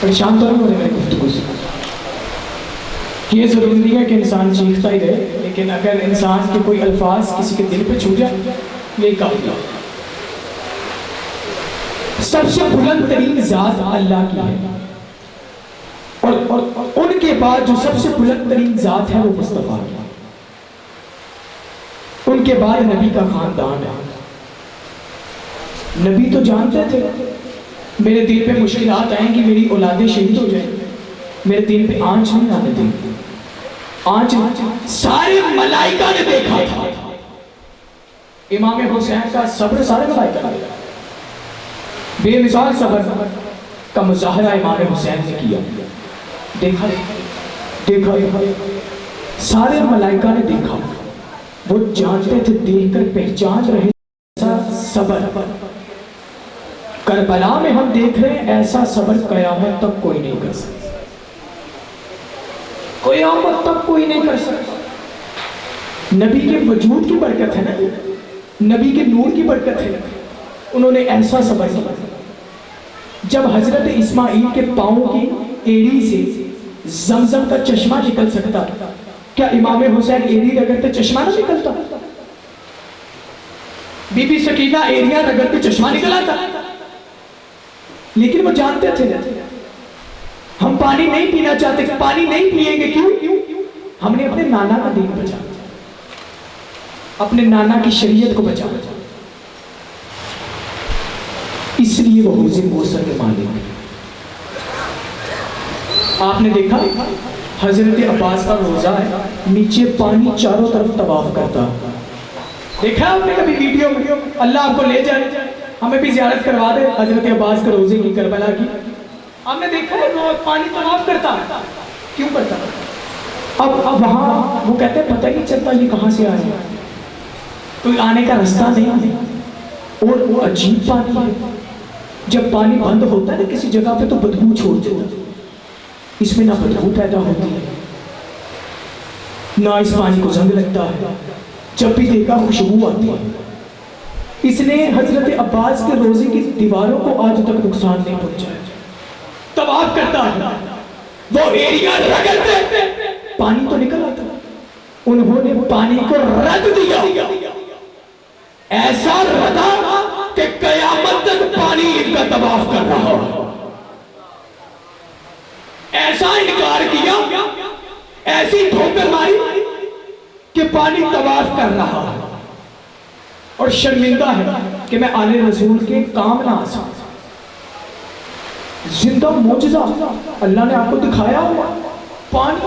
परेशान तो नहीं हो रहे मेरी गुफ्तगू से। ये जरूरी नहीं है कि इंसान चीखता ही रहे, लेकिन अगर इंसान के कोई अल्फाज किसी के दिल पे छू जाए ये काफी है। सबसे बुलंद तरीन जात अल्लाह की है और उनके बाद जो सबसे बुलंद तरीन जात है वो मुस्तफ़ा की। उनके बाद नबी का खानदान है। नबी तो जानते थे मेरे दिल पे मुश्किलात आएंगी, मेरी औलादें शहीद हो जाएंगी, मेरे दिल पे आंच नहीं आने देंगे। आंच सारे मलाइका ने देखा था। इमाम हुसैन का सब्र सारे मलाइका ने देखा। बेमिसाल सब्र का मुजाहरा इमाम हुसैन ने किया। देखा देखा सारे मलाइका ने देखा। वो जानते थे, देखकर पहचान रहे सब्र। करबला में हम देख रहे हैं ऐसा सब्र कयामत तक कोई नहीं कर सकता। कयामत तक कोई नहीं कर सकता। नबी के वजूद की बरकत है ना, नबी के नूर की बरकत है। उन्होंने ऐसा सब्र किया। जब हजरत इस्माइल के पांव की एड़ी से जमजम का चश्मा निकल सकता, क्या इमाम हुसैन एड़ी रगड़ते चश्मा ना निकलता? बीबी सकीना एड़ियां रगड़ते चश्मा निकल आता। लेकिन वो जानते थे हम पानी नहीं पीना चाहते। पानी नहीं पिएंगे क्यों? हमने अपने नाना का दीन बचा, अपने नाना की शरीयत को बचा, इसलिए वो हौज़े कौसर के मालिक। आपने देखा हजरत अब्बास का रोजा है, नीचे पानी चारों तरफ तवाफ करता, देखा आपने कभी वीडियो में? अल्लाह आपको ले जाए, हमें भी ज़ियारत करवा दे हजरत अब्बास के रोज़े की, करबला की। आपने देखा है वो पानी तवाफ करता है, क्यों करता है? अब वहाँ वो कहते हैं पता ही नहीं चलता ये कहाँ से आया, कोई आने का रास्ता नहीं। और वो अजीब पानी है, जब पानी बंद होता है ना किसी जगह पे तो बदबू छोड़ देता है, इसमें ना बदबू पैदा होती है ना इस पानी को जंग लगता है, जब भी देखा खुशबू आती है। इसने हजरत अब्बास के रोजे की दीवारों को आज तक नुकसान नहीं पहुंचाया। तवाफ करता है, वो एरिया रगड़ते पानी तो निकल आता, उन्होंने पानी को रद दिया, ऐसा रदा कि कयामत तक पानी इनका तवाफ कर रहा हो। ऐसा इनकार किया, ऐसी ठोकर मारी कि पानी तवाफ कर रहा है। और शर्मिंदा है कि मैं आले रसूल के काम ना आ सकता। जिंदा मौजज़ा अल्लाह ने आपको दिखाया हुआ पानी।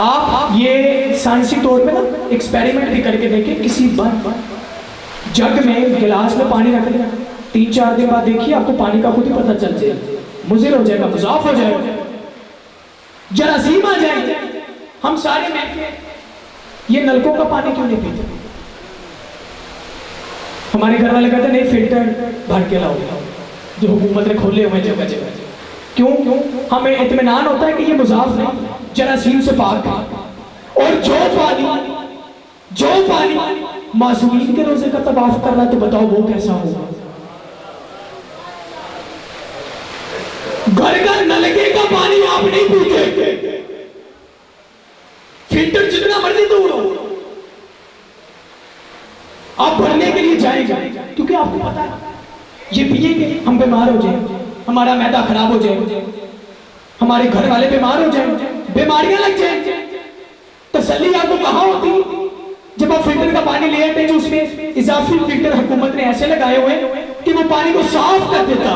आप ये साइंसी तौर पे ना एक्सपेरिमेंट भी करके देखें, किसी बंद जग में गिलास में पानी रख दें, 3-4 दिन बाद देखिए आपको पानी का खुद ही पता चल जाएगा, मुज़िर हो जाएगा, मुज़ाफ हो जाएगा, जरासीम आ जाएंगे। हम सारे मिलके ये नलकों का पानी क्यों नहीं पीते? हमारे घर वाले कहते नहीं फिल्टर भर के लाओ, जो हुकूमत ने खोले हुए जगह जगह। क्यों? हमें इत्मीनान होता है कि ये मुज़ाफ नहीं, जरासीम से पाक है। और जो पानी मासूमीन के रोजे का तवाफ कर रहा है, तो बताओ वो कैसा होगा? घर का नलके का पानी आप नहीं पीते, फिल्टर जितना मर्जी दूर हो आप भरने के लिए जाएंगे, क्योंकि आपको पता है ये पिएंगे हम बीमार हो जाएंगे, हमारा मैदा खराब हो जाएगा, हमारे घर वाले बीमार हो जाएंगे, बीमारियां लग जाएंगे। तसल्ली आपको कहां होती जब आप फिल्टर का पानी ले आते हैं, जो उसमें इजाफी फिल्टर हुकूमत ने ऐसे लगाए हुए कि वो पानी को साफ कर देता,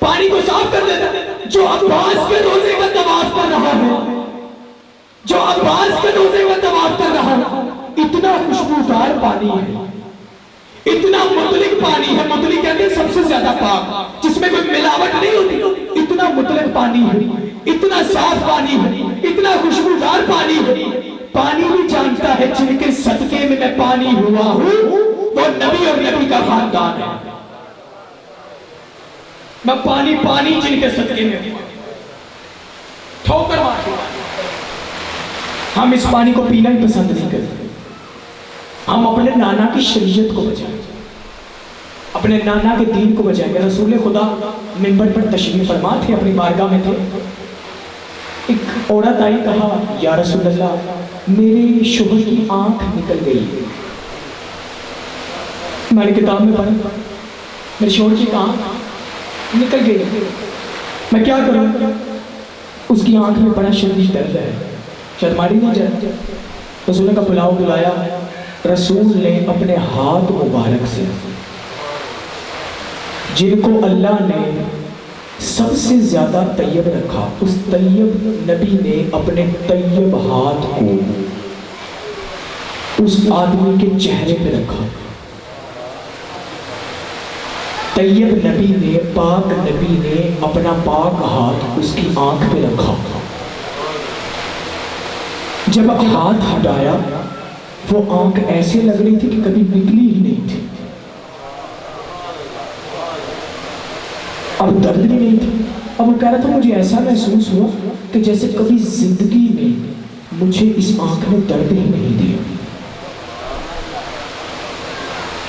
पानी को साफ कर देता। जो अब्बास के रोजे का तवाफ कर रहा है, जो अब्बास के रोजे का तवाफ कर रहा है, इतना खुशबूदार पानी है, इतना मुतलिक पानी है। मुतलिक कहते हैं सबसे ज्यादा पाक, जिसमें कोई मिलावट नहीं होती। इतना मुतलिक पानी है, इतना साफ पानी है, इतना खुशबूदार पानी है। पानी भी जानता है जिनके सदके में मैं पानी हुआ हूं वो नबी और नबी का खानदान है। मैं पानी जिनके सदके में ठोकर मार, हम इस पानी को पीना ही पसंद नहीं करते। हम अपने नाना की शरीयत को बचाएंगे, अपने नाना के दीन को बचाएंगे। रसूल खुदा मिंबर पर तशरीफ फरमा थे, अपनी बारगाह में थे। एक औरत आई, कहा या रसूल अल्लाह मेरे शोहर की आंख निकल गई। मैंने किताब में पढ़ा मेरे शोहर की आंख निकल गई, मैं क्या करूं? उसकी आंख में बड़ा शदीद दर्द है, शायद मारी नहीं जाए। रसूल का पुलाव बुलाया, रसूल ने अपने हाथ मुबारक से, जिनको अल्लाह ने सबसे ज्यादा तैयब रखा, उस तैयब नबी ने अपने तैयब हाथ को उस आदमी के चेहरे पे रखा। तैयब नबी ने, पाक नबी ने अपना पाक हाथ उसकी आंख पे रखा। जब हाथ हटाया वो आंख ऐसे लग रही थी कि कभी निकली ही नहीं थी। अब दर्द भी नहीं था। अब वो कह रहा था मुझे ऐसा महसूस हुआ कि जैसे कभी जिंदगी में मुझे इस आंख ने दर्द ही नहीं दिया।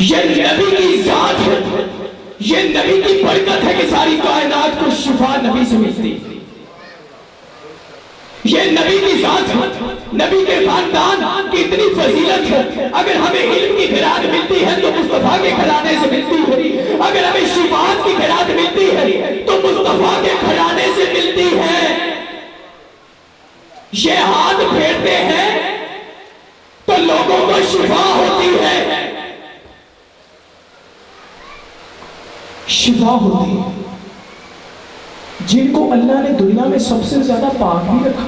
ये नबी की जात है, ये नबी की बरकत है कि सारी कायनात को शिफा नबी से मिलती। ये नबी की जात है, नबी के खानदान की इतनी फजीलत है। अगर हमें इल्म की खिरात मिलती है तो मुस्तफा के घराने से मिलती है, अगर हमें शिफात की खिरात मिलती है तो मुस्तफा के घराने से मिलती है। ये हाथ फेरते हैं तो लोगों को शिफा होती है, शिफा होती है। जिनको अल्लाह ने दुनिया में सबसे ज्यादा पाक भी रखा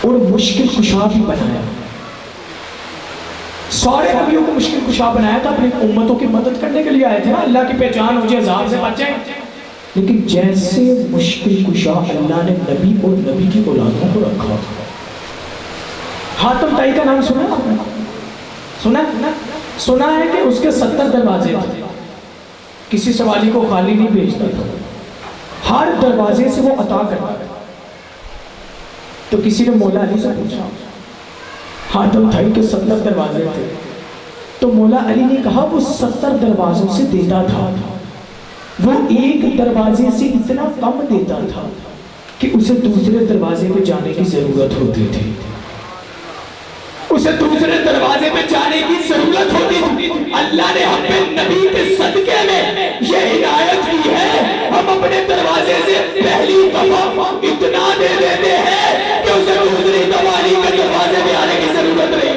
और मुश्किल कुशा भी बनाया। सारे नबियों को मुश्किल कुशा बनाया था, अपनी उम्मतों की मदद करने के लिए आए थे ना, अल्लाह की पहचान हो जाए, अज़ाब से बचें। लेकिन जैसे मुश्किल कुशा अल्लाह ने नबी और नबी की औलादों को रखा। हातिम ताई का नाम सुना आपने? सुना है कि उसके 70 दरवाजे थे, किसी सवाली को खाली नहीं भेजता था, हर दरवाजे से वो अता करता था। तो किसी ने मौला अली से पूछा, हातिम ताई के 70 दरवाजे थे, तो मौला अली ने कहा वो 70 दरवाजों से देता था, वो एक दरवाजे से इतना कम देता था कि उसे दूसरे दरवाजे पे जाने की जरूरत होती थी, उसे दूसरे दरवाजे पे जाने की जरूरत होती थी। अल्लाह ने हम पे नबी के सदके में ये हिदायत की है, हम अपने दरवाजे से पहली दफा इतना दे देते हैं कि उसे दूसरी दवाली के दरवाजे में आने की जरूरत नहीं।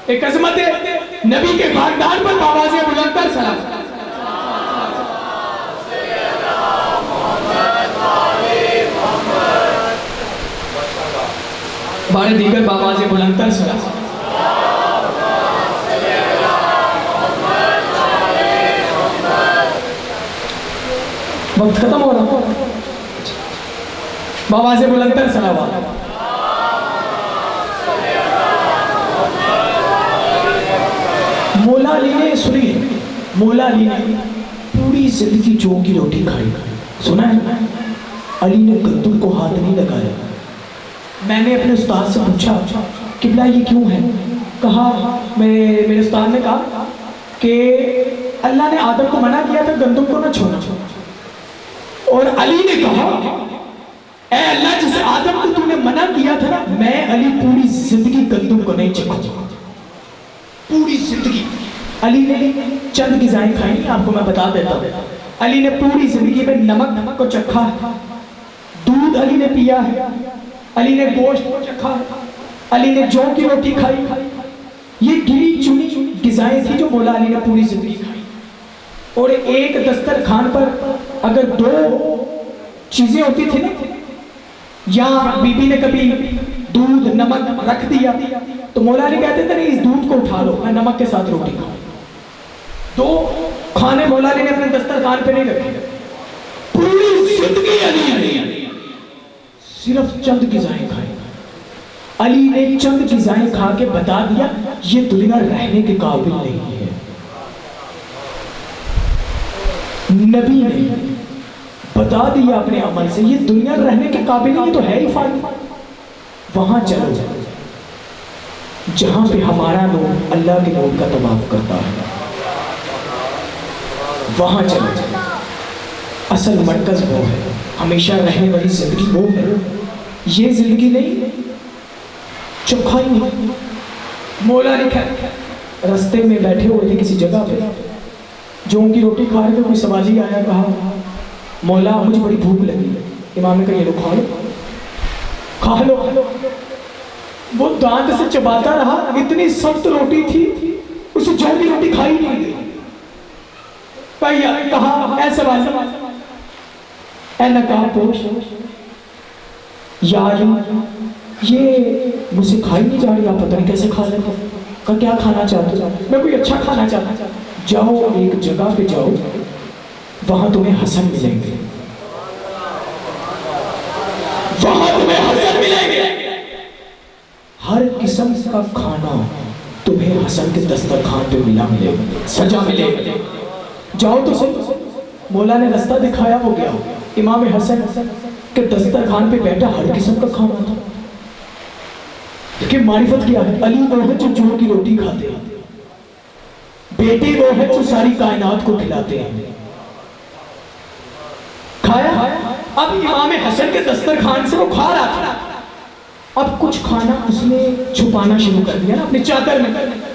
एक अजमत है नबी के खानदान पर आवाज़ें बुलंद कर सलाम। बारे दीगर बाबाज़े बुलंद कर सलाम। वक्त खत्म हो रहा, बाबाज़े बुलंद कर सलाम। मौला अली ने सुनी, मौला अली ने पूरी जिंदगी जौ की रोटी खाई। सुना है अली ने गंदम को हाथ नहीं लगाया। मैंने अपने उस्ताद से पूछा किबला ये क्यों है? कहा मेरे उस्ताद ने कहा कि अल्लाह ने आदम को मना किया था गंदम को ना छोड़ना, और अली ने कहा ऐ अल्लाह जिस आदम को तूने मना किया था ना, मैं अली पूरी जिंदगी गंदम को नहीं चखूंगा, पूरी जिंदगी। अली ने चंद ग़िज़ाएं खाई, आपको मैं बता देता हूँ। अली ने पूरी जिंदगी में नमक को चखा, दूध अली ने पिया है, अली ने गोश्त को चखा, अली ने जौ की रोटी खाई। ये गिनी चुनी ग़िज़ाएं थी जो मौला अली ने पूरी जिंदगी खाई। और एक दस्तरखान पर अगर 2 चीजें होती थी ना, या बीबी ने कभी दूध नमक रख दिया तो मौला अली कहते थे नहीं इस दूध को उठा लो, मैं नमक के साथ रोटी खाऊं। 2 खाने मौला अली ने अपने दस्तरखान पे नहीं रखे, पूरी जिंदगी अली ने सिर्फ चंद ग़िज़ाएं खाई। अली ने चंद ग़िज़ाएं खा के बता दिया ये दुनिया रहने के काबिल नहीं है। नबी ने बता दिया अपने अमल से ये दुनिया रहने के काबिल नहीं, तो है ही फायदा। वहां चलो जहां पे हमारा नूर अल्लाह के नूर का तवाफ करता है, वहां चलो। असल मरकज वो है, हमेशा रहने वाली जिंदगी वो है। ये जिंदगी नहीं, चोखा ही नहीं। मौला लिखा रास्ते में बैठे हुए थे किसी जगह पे, जौ की रोटी खा रहे थे, कोई सवाली आया, कहा मौला मुझे बड़ी भूख लगी। इमाम ने कहा ये लो खा लो, खा लो। वो दांत से चबाता रहा, इतनी सख्त रोटी थी उसे जौ की रोटी खाई नहीं गई। कहा ऐसा नकाबपोश यार ये मुझसे खाई नहीं जा रही, आप पता नहीं कैसे खा लेते। का क्या खाना चाहते हो? मैं कोई अच्छा खाना चाहता। जाओ एक जगह पे जाओ, वहां तुम्हें हसन मिलेंगे, वहां तुम्हें हसन मिलेंगे। हर किस्म का खाना तुम्हें हसन के दस्तरखान पे मिलेगा, सजा मिलेगा। जाओ तो सही। मौला ने रास्ता दिखाया, हो गया। इमाम हसन के दस्तरखान पे बैठा, हर किस्म का खाना था। कि मारिफत क्या है? अली वो है जो जौ की रोटी खाते हैं, बेटे वो है जो सारी कायनात को खिलाते हैं। खाया। अब इमाम हसन के दस्तरखान से वो खा रहा था, अब कुछ खाना उसने छुपाना शुरू कर दिया ना अपनी चादर में,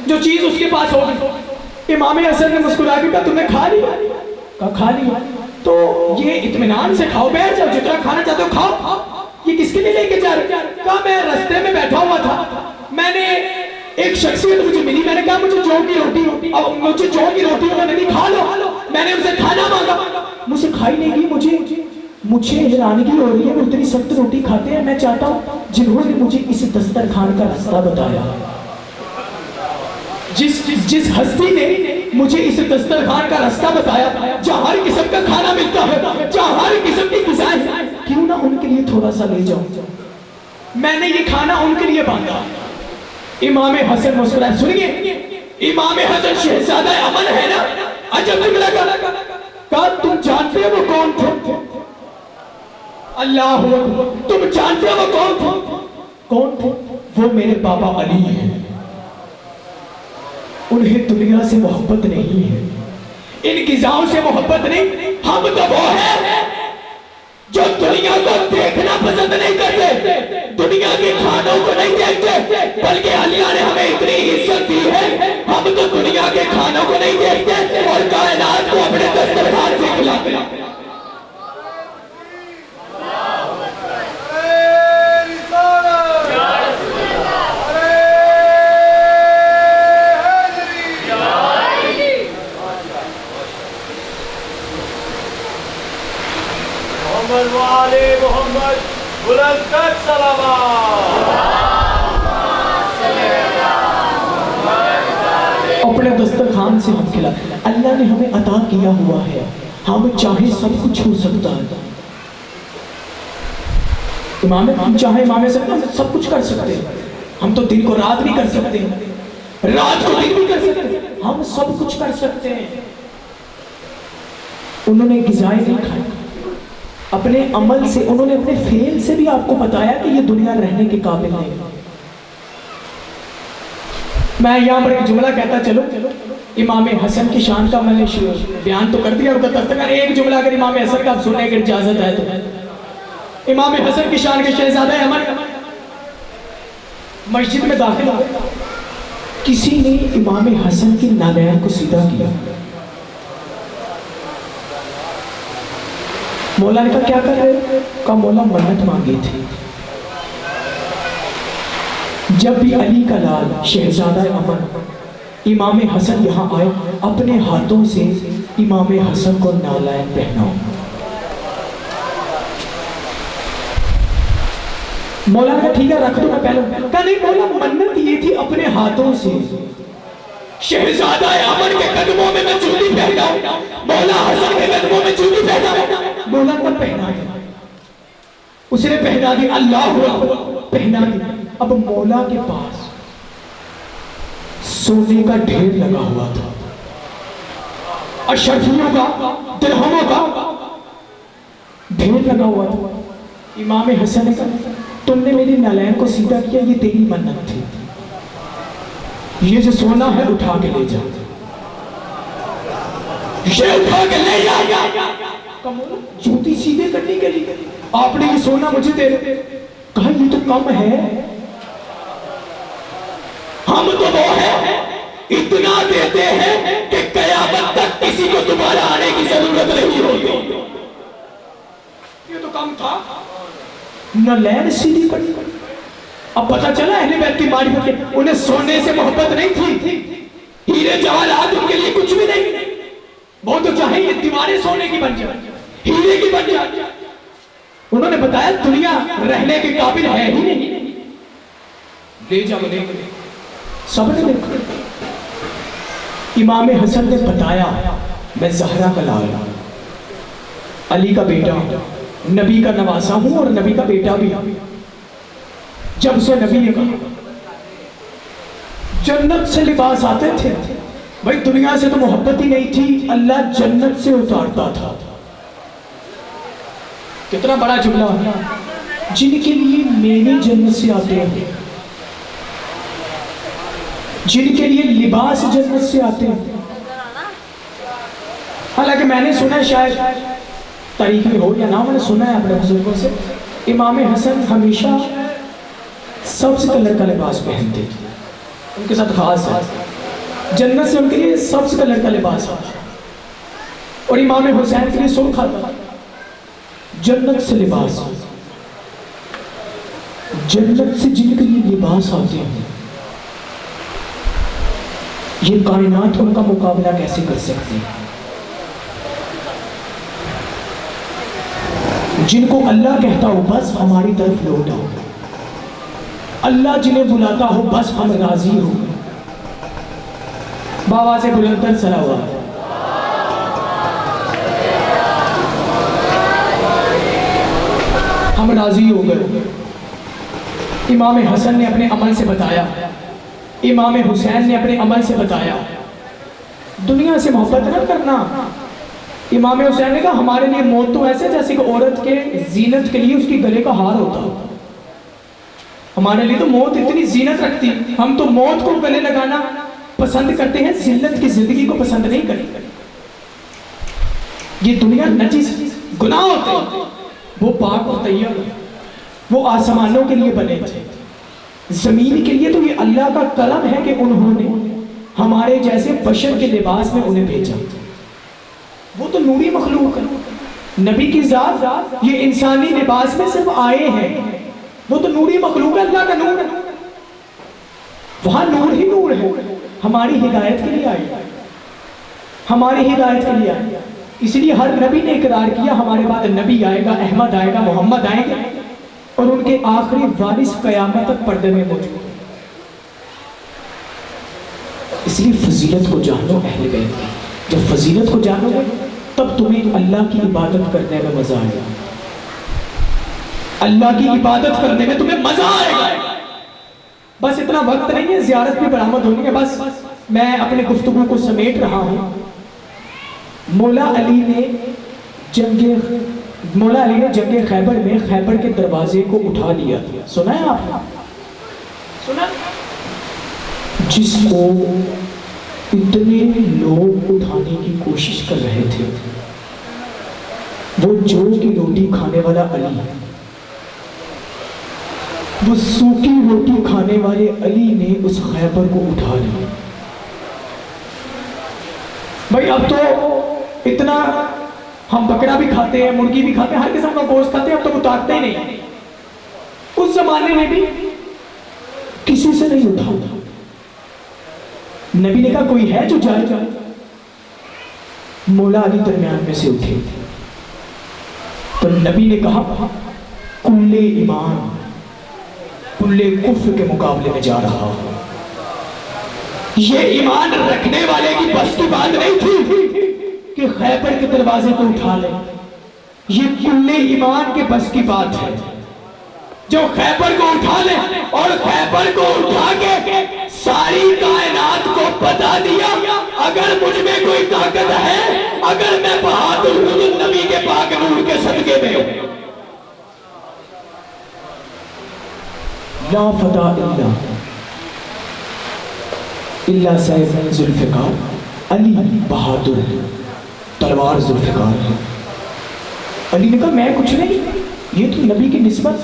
जो चीज उसके पास होगी। इमाम हसन ने मुस्कुरा के कहा तुमने खा लिया? कहा खा लिया। तो ये इत्मीनान से खाओ, बैठ जाओ, जितना खाना चाहते हो खाओ। ये किसके लिए लेके जा रहे? कहा मैं रास्ते में बैठा हुआ था, मैंने एक शख्सियत मुझे मिली, मैंने कहा मुझे जौ की रोटी, अब मुझे जौ की रोटी उन्होंने दी, खा लो। मैंने उनसे खाना मांगा, मुझसे खाई नहीं गई, मुझे मुझे हैरानगी हो रही है, वो इतनी सख्त रोटी खाते हैं। मैं चाहता हूँ जिन्होंने मुझे इस दस्तरखान का रास्ता बताया, जिस हस्ती ने मुझे इस दस्तरखान का रास्ता बताया, जहाँ हर किस्म का खाना मिलता है, जहाँ हर किस्म की ग़िज़ाएं, क्यों ना उनके लिए थोड़ा सा ले जाऊं। मैंने ये खाना उनके लिए बांटा। इमाम हसन मुस्कुराए, सुनिए, इमाम हसन शहजादा अमन है ना, अजब जुमला कहा, तुम जानते हो वो कौन थे? अल्लाह, तुम जानते हो वो कौन थे? कौन थे? वो मेरे बाबा अली हैं। उन्हें दुनिया से मोहब्बत नहीं है, इन ग़िज़ाओं से मोहब्बत नहीं। हम तो वो हैं जो दुनिया को देखना पसंद नहीं करते, दुनिया के खानों को नहीं देखते, बल्कि अल्लाह ने हमें इतनी इज्जत दी है, हम तो दुनिया के खानों को नहीं देखते और कायनात को अपने दस्तरखान से खिलाते हैं। मोहम्मद बुलंद कर सलावत। अपने दस्तरखान से हम खिला, अल्लाह ने हमें अता किया हुआ है, हम चाहे सब कुछ हो सकता है। इमाम हम चाहे इमाम सब कुछ कर सकते हैं। हम तो दिन को रात भी कर सकते हैं, रात को दिन भी कर सकते हैं, हम सब कुछ कर सकते हैं। उन्होंने ग़िज़ाएं नहीं खाई, अपने अमल से, उन्होंने अपने फेल से भी आपको बताया कि ये दुनिया रहने के काबिल नहीं। मैं यहाँ पर एक जुमला कहता चलो, इमाम हसन की शान का मैंने बयान तो कर दिया, दस्तरखान एक जुमला अगर इमाम हसन का आप सुनने की इजाजत है तो। इमाम हसन की शान के शहजादा अमन मस्जिद में दाखिल हो, किसी ने इमाम हसन की नालैन को सीधा किया। मौला ने कहा क्या कर रहे हो? कहा मौला मन्नत मांगी थी। जब भी अली का लाल शहजादा अमन इमाम हसन यहाँ आए, अपने हाथों से इमाम हसन को नालैन पहनाओ। मौला ने कहा ठीक है रख दो, मैं पहनूं। कहा नहीं मौला, मन्नत ये थी अपने हाथों से शहजादा अमन के कदमों में मैं जूती पहनाऊं, मौला हसन के कदमों में जूती पहनाऊं। मौला को पहना दिया, उसने पहना दी, अल्लाह पहना दिया। अब मौला के पास सोने का ढेर लगा हुआ था, अशरफियों का, दिरहमों का ढेर लगा हुआ था। इमाम हसन ने कहा तुमने मेरी नालैन को सीधा किया, ये तेरी मन्नत थी, ये जो सोना है उठा के ले जा, ये उठा के ले जा। जूती सीधे करने के लिए आपने ये सोना मुझे दे दे। कहा ये तो कम है, हम तो वो है इतना देते हैं कि कयामत तक किसी को दोबारा आने की जरूरत नहीं होगी। ये तो कम था, नालैन सीधी कर। अब पता चला अहले बैत की मारिफत के, उन्हें सोने से मोहब्बत नहीं थी, हीरे जवाहरात उनके लिए कुछ भी नहीं। वो तो चाहे ये दीवारें सोने की बन जाए, हीरे की बन जाए। उन्होंने बताया दुनिया रहने के काबिल है ही नहीं, ले जाओ ले। सबने देखा, इमाम हसन ने बताया मैं ज़हरा का लाल, अली का बेटा, नबी का नवासा हूं और नबी का बेटा भी। जब से नबी ने कहा जन्नत से लिबास आते थे, भाई दुनिया से तो मोहब्बत ही नहीं थी, अल्लाह जन्नत से उतारता था। कितना बड़ा जुमला है। जिनके लिए मेरी जन्नत से आते हैं, जिनके लिए लिबास जन्नत से आते हैं। हालांकि मैंने सुना है, शायद तारीख में हो या ना, मैंने सुना है अपने बुजुर्गों से, इमाम हसन हमेशा सब्ज कलर का लिबास पहनते थे, उनके साथ खास है। जन्नत से उनके लिए सब्ज कलर का लिबास है, और इमाम हुसैन के लिए सुर्ख था। जन्नत से लिबास, जन्नत से जिनके लिए लिबास आते हैं, ये कायनात उनका मुकाबला कैसे कर सकती है? जिनको अल्लाह कहता हो बस हमारी तरफ लौट आओ, अल्लाह जिन्हें बुलाता हो बस हम राजी हो गए। बाबा से बुलंदर सलावत। हम राजी हो गए। इमाम हसन ने अपने अमल से बताया, इमाम हुसैन ने अपने अमल से बताया, दुनिया से मोहब्बत न करना। इमाम हुसैन ने कहा हमारे लिए मौत तो ऐसे जैसे कि औरत के जीनत के लिए उसकी गले का हार होता हो, हमारे लिए तो मौत इतनी जीनत रखती, हम तो मौत को गले लगाना पसंद करते हैं, जिल्लत की जिंदगी को पसंद नहीं करते। ये दुनिया नजीस गुनाह होते हैं, वो पाक और तैयब, वो आसमानों के लिए बने थे, जमीन के लिए तो ये अल्लाह का करम है कि उन्होंने हमारे जैसे बशर के लिबास में उन्हें भेजा। वो तो नूरी मखलूक है, नबी की जात ये इंसानी लिबास में सिर्फ आए हैं, वो तो नूरी मखलूक है, अल्लाह का नूर है, वहां नूर ही नूर है। हमारी हिदायत के लिए आए, हमारी हिदायत के लिए आए। इसलिए हर नबी ने इकरार किया हमारे बाद नबी आएगा, अहमद आएगा, मोहम्मद आएंगे और उनके आखिरी वारिस कयामत तक पर्दे में मौजूद। इसलिए फजीलत को जानो अहले बैत की, जब फजीलत को जानोगे तब तुम्हें अल्लाह की इबादत करने में मजा आएगा, अल्लाह की इबादत करने में तुम्हें मजा आएगा। बस इतना वक्त नहीं है, ज़ियारत भी बरामद होनी है। बस मैं अपने गुफ्तगू को समेट रहा हूँ। मौला अली ने जंगे खैबर में खैबर के दरवाजे को उठा लिया था, सुना है आपने? सुना? जिसको इतने लोग उठाने की कोशिश कर रहे थे, वो जौ की रोटी खाने वाला अली, वो सूखी रोटी खाने वाले अली ने उस खैबर को उठा लिया। भाई अब तो इतना हम बकरा भी खाते हैं, मुर्गी भी खाते हैं, हर किस्म का गोश्त खाते हैं, अब तो वो उतारते ही नहीं। उस जमाने में भी किसी से नहीं उठा। नबी ने कहा कोई है जो जाए? मौला अली दरमियान में से उठे तो नबी ने कहा कुल्ले ईमान कुल्ले कुफ्र के मुकाबले में जा रहा। ये ईमान रखने वाले की बस की बात नहीं थी कि खैबर के दरवाजे को उठा ले, ये कुल्ले ईमान के बस की बात है जो खैबर को उठा ले और खैबर को उठा के सारी कायनात को बता दिया अगर मुझ में कोई ताकत है, अगर मैं बहादुर हूं तो नबी के पाक नूर के सदके में हूं। ला फता इल्ला सैफ जुल्फ़िकार, अली बहादुर तलवार जुल्फ़िकार है। अली ने कहा मैं कुछ नहीं, ये तो नबी की निस्बत,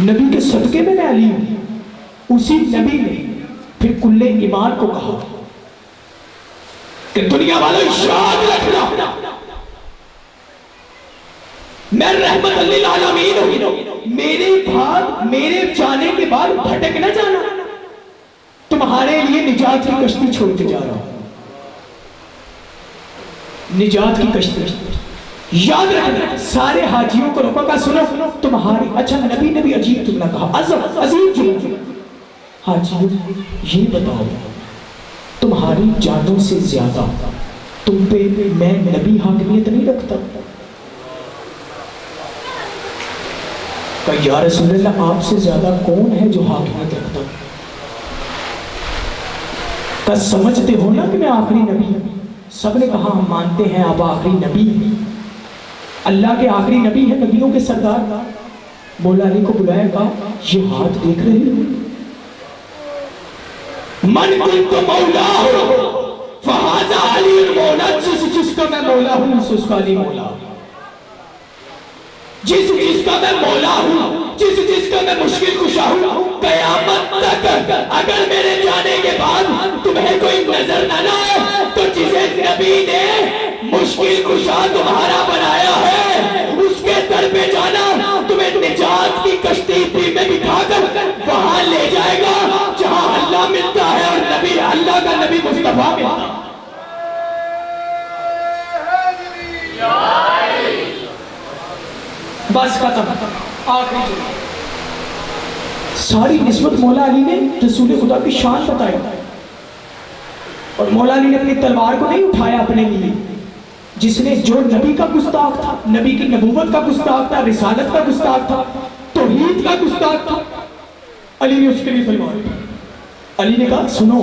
नबी के सदके में मैं अली हूं। उसी नबी ने फिर कुल्ले ईमान को कहा कि दुनिया वालों याद रखना मैं रहमत लिल आलमीन हूं, मेरे बाद मेरे जाने के बाद भटक न जाना, तुम्हारे लिए निजात की कश्ती छोड़ के जा रहा हूं, निजात की कश्ती। याद रखना। सारे हाजियों को रोका, का सुनो तुम्हारी, अच्छा नबी ने भी अजीब जुमला कहा, अजीब जुमला, हाजियों ये बताओ तुम्हारी जानों से ज्यादा तुम पे मैं नबी हाकिमियत नहीं रखता? या रसूलल्लाह आपसे ज्यादा कौन है जो हाकिमियत रखता? का समझते हो ना कि मैं आखिरी नबी? सबने कहा हम मानते हैं आप आखिरी नबी, अल्लाह के आखिरी नबी है, नबियों के सरदार। मौला अली को बुलाया, कहा ये हाथ देख रहे हो, मन कुंतु मौला हो फहाजा अली मौला, जिसका मैं मौला हूं उसका अली मौला, जिसका मैं मौला हूं, जिसका मैं मुश्किल कुशा हूं, कयामत तक अगर मेरे जाने के बाद तुम्हें कोई नजर न आए तो जिसे नबी ने मुश्किल कुशा तुम्हारा बनाया है उसके दर पे जाना, तुम्हें निजात की कश्ती में बिठाकर वहां ले जाएगा जहां अल्लाह मिलता है और नबी, अल्लाह का नबी मुस्तफा मिलता है। बस खत्म, आखिरी जुमला। सारी निस्बत मौला अली ने रसूल खुदा की शान बताई, और मौला अली ने अपनी तलवार को नहीं उठाया अपने लिए। जिसने जो नबी का गुस्ताख था, नबी की नबूवत का गुस्ताख था, रिसालत का गुस्ताख था, तौहीद का गुस्ताख था, अली ने उसके लिए तलवार उठाई। अली ने कहा सुनो,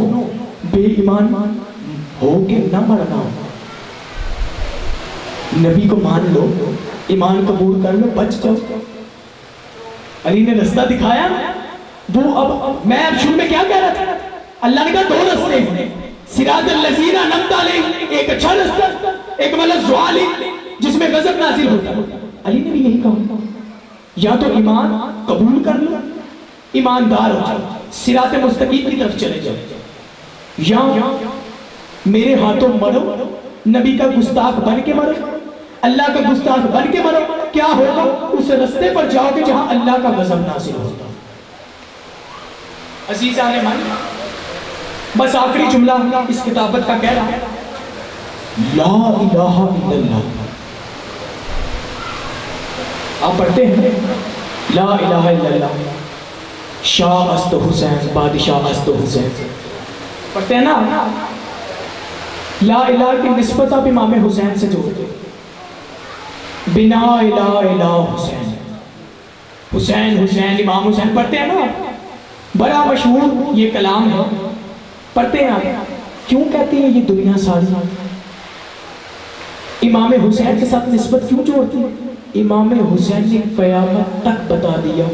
बेईमान हो के न मरना, नबी को मान लो, ईमान कबूल कर लो, बच जाओ। अली ने रास्ता दिखाया। वो अब मैं अब शुरू में क्या कह रहा था, अल्लाह ने कहा दो रास्ते हैं, सिरातल लज़ीना अनअमता अलैहिम, एक अच्छा रास्ता, एक मतलब ज़ालिम जिसमें गज़ब नाज़िल होता है। अली ने भी यही कहा, या तो ईमान कबूल कर लो, ईमानदार हो जाओ, सिरात मुस्तकीम की तरफ चले जाओ, या मेरे हाथों मरो, नबी का गुस्ताख बन के मरो, अल्लाह का गुस्ताख बन के मरो। क्या होगा, उस रास्ते पर जाओगे जहां अल्लाह का गज़ब नाज़िल होता। अज़ीज़ान ने मान, बस आखिरी जुमला इस किताबत का कह रहा है, ला इलाहा इल्लल्लाह। आप पढ़ते हैं ला इलाहा इल्लल्लाह, शाह अस्त हुसैन, बादशाह अस्त हुसैन, पढ़ते हैं ना। ला इलाहा की निस्बत आप इमाम हुसैन से जोड़ते, बिना इला हुसैन, हुसैन हुसैन इमाम हुसैन पढ़ते हैं ना, बड़ा मशहूर ये कलाम है, पढ़ते हैं आप। क्यों कहते हैं ये दुनिया सारी इमाम हुसैन के साथ निस्बत क्यों जोड़ती है? इमाम हुसैन ने क़यामत तक बता दिया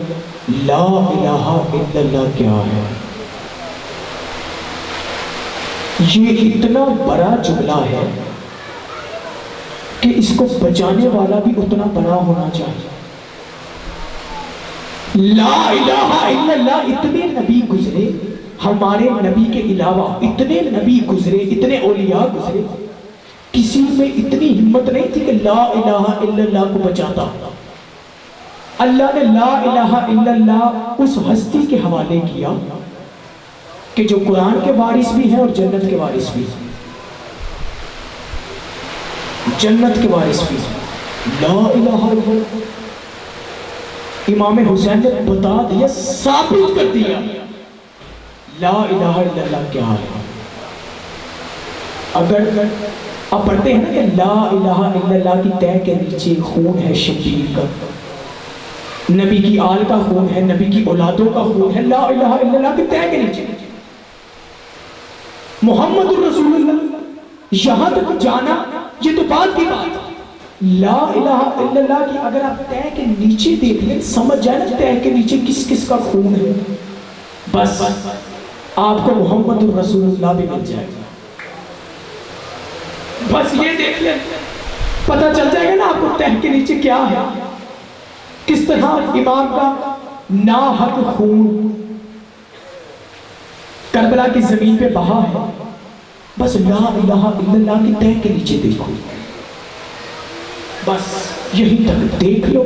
ला इलाहा इल्लल्लाह क्या है। ये इतना बड़ा जुमला है कि इसको बचाने वाला भी उतना बड़ा होना चाहिए। ला इलाहा इल्लल्लाह, इतने नबी गुजरे, हमारे नबी के अलावा इतने नबी गुजरे, इतने औलिया गुजरे, किसी में इतनी हिम्मत नहीं थी कि ला इलाहा इल्लल्लाह को बचाता। अल्लाह ने ला इलाहा इल्लल्लाह उस हस्ती के हवाले किया कि जो कुरान के वारिस भी हैं और जन्नत के वारिस भी हैं, जन्नत के वारिस भी हैं। ला इलाहा इल्लल्लाह इमाम हुसैन ने बता दिया, साबित कर दिया ला इलाहा इल्लल्लाह क्या है। अगर आप पढ़ते हैं ना कि ला इलाहा इल्लल्लाह की तय के नीचे खून है शबीर का, नबी की आल का खून है, नबी की औलादों का खून है, ला इलाहा इल्लल्लाह की तय के नीचे मुहम्मदुर रसूलुल्लाह यहां तक जाना, ये तो बात की बात। ला इलाहा इल्लल्लाह की अगर आप तय के नीचे देख लें, समझ जाए ना तय के नीचे किस किस का खून है, बस आपको मुहम्मदुर रसूलुल्लाह भी मिल जाएगा। बस ये देख ले, पता चल जाएगा ना आपको तह के नीचे क्या है, किस तरह इमाम का नाहक खून करबला की जमीन पे बहा है। बस ला इलाहा इल्लल्लाह की तह के नीचे देखो, बस यहीं तक देख लो,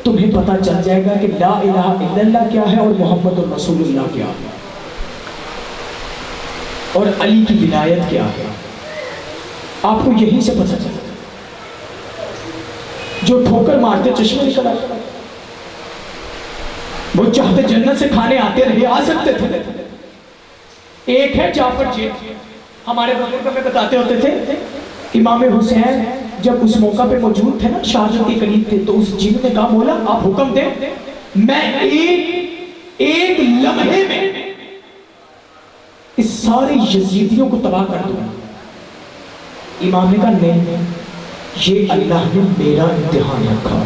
तुम्हें पता चल जाएगा कि ला इलाहा इल्लल्लाह क्या है और मुहम्मदुर रसूलुल्लाह क्या है, और अली की विलायत क्या है। आपको यहीं से पता चलेगा। जो ठोकर मारते चश्मे निकल आते, वो चाहते जन्नत से खाने आते रहे, आ सकते थे। एक है जाफर जी, हमारे बुजुर्ग में बताते होते थे, इमाम हुसैन जब उस मौका पे मौजूद थे ना, शहादत के करीब थे, तो उस जिन ने कहा मौला आप हुक्म दें, मैं एक लम्हे में इस सारे यजीदियों को तबाह कर दूंगा। इमाम ने कहा नहीं, ये अल्लाह ने मेरा इम्तिहान रखा,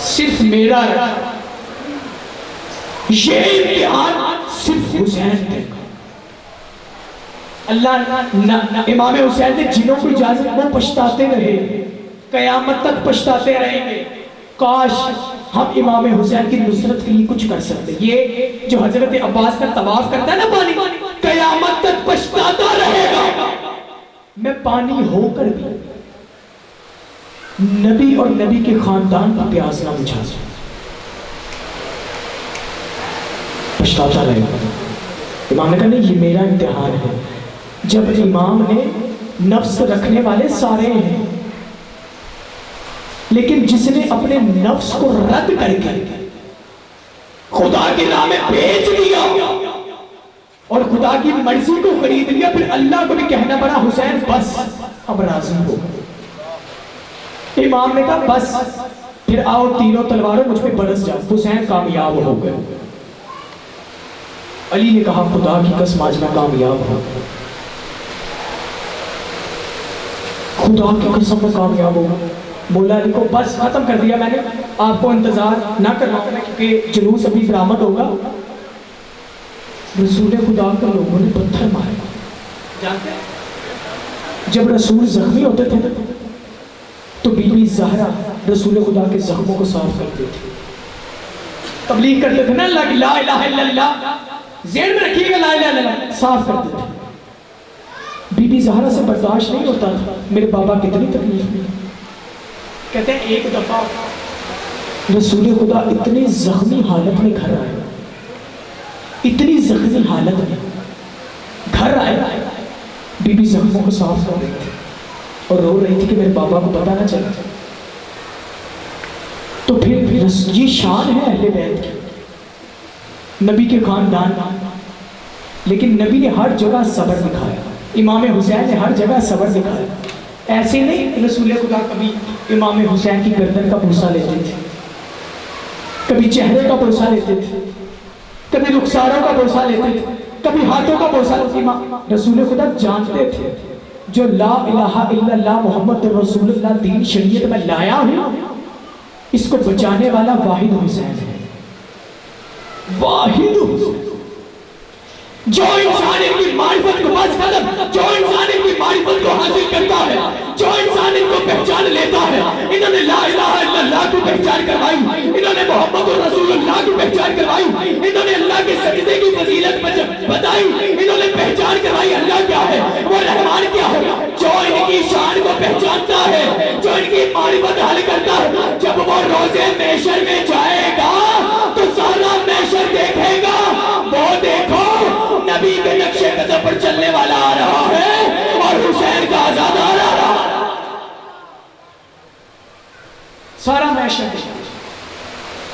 सिर्फ मेरा रखा, ये इम्तिहान सिर्फ हुसैन ने। अल्लाह इमाम हुसैन ने जिन्हों को इजाजत, वो पछताते रहे, कयामत तक पछताते रहेंगे, काश हम इमाम हुसैन की नुसरत के लिए कुछ कर सकते। ये जो हजरत अब्बास का तवाफ करता है ना पानी, कयामत तक पछताता रहेगा, मैं पानी होकर भी नबी और नबी के खानदान की प्यास ना बुझा सकूं, पछताता रहेगा। इमाम ने कहा नहीं, ये मेरा इम्तिहान है। जब इमाम ने नफ्स रखने वाले सारे हैं, लेकिन जिसने अपने नफ्स को रद्द करके खुदा की राह में भेज दिया और खुदा की मर्जी को खरीद लिया, फिर अल्लाह को भी कहना पड़ा हुसैन बस अब राजी हो। इमाम ने कहा बस, फिर आओ तीनों तलवारों मुझ पे बरस जाओ। हुसैन कामयाब हो गए। अली ने कहा खुदा की कसम आज मैं कामयाब हो गया, खुदा की कसम में कामयाब होगा। मौला अली को बस खत्म कर दिया मैंने, आपको इंतजार ना करवाऊंगा क्योंकि जुलूस अभी बरामद होगा। रसूल खुदा के लोगों ने पत्थर मारे। जानते हैं जब रसूल जख्मी होते थे तो बीबी ज़हरा रसूल खुदा के जख्मों को साफ करते थे, तबलीग करते थे ना, ला इलाहा इल्लल्लाह, ज़हन में रखिएगा, ला इलाहा इल्लल्लाह, साफ करते थे। बीबी ज़हरा से बर्दाश्त नहीं होता था, मेरे बाबा कितनी तकलीफ में। कहते हैं एक दफा रसूल खुदा इतनी जख्मी हालत में घर आए, इतनी जख्मी हालत में घर आए, बीबी जख्मों को साफ कर रही थी और रो रही थी कि मेरे बाबा को पता ना चला। तो फिर ये शान है अहले बैत की, नबी के खानदान, लेकिन नबी ने हर जगह सब्र दिखाया, इमाम हुसैन ने हर जगह सब्र दिखाया। ऐसे नहीं रसूल खुदा कभी इमाम हुसैन की गर्दन का भूसा लेते थे, कभी चेहरे का भूसा लेते थे, कभी रुखसारों का भूसा लेते थे, कभी हाथों का भूसा लेते थे। रसूल खुदा जानते थे जो ला इलाहा इल्लल्लाह मुहम्मद रसूलुल्लाह दीन शरीयत में लाया हूं, इसको बचाने वाला वाहिद हुसैन है, वाहिद हुसैन। जो इंसान इनकी मारिफत को बस कदम, जो इंसान इनकी मारिफत को हासिल करता है, जो इंसान इनको पहचान लेता है, इन्होंने ला इलाहा इल्लल्लाह की पहचान करवाई, इन्होंने मोहम्मद रसूलुल्लाह की पहचान करवाई, इन्होंने अल्लाह के सजदे की फजीलत बताई, इन्होंने पहचान करवाई अल्लाह क्या है, वो रहमान क्या है। जो इनकी शान को पहचानता है, जो इनकी मारिफत हल करता है, जब वो रोज़े महशर में जाएगा तो सारा महशर देखेगा, वो देखो नबी के नक्शे कदम पर चलने वाला आ रहा है और हुसैन का आजाद आ रहा है। सारा महशर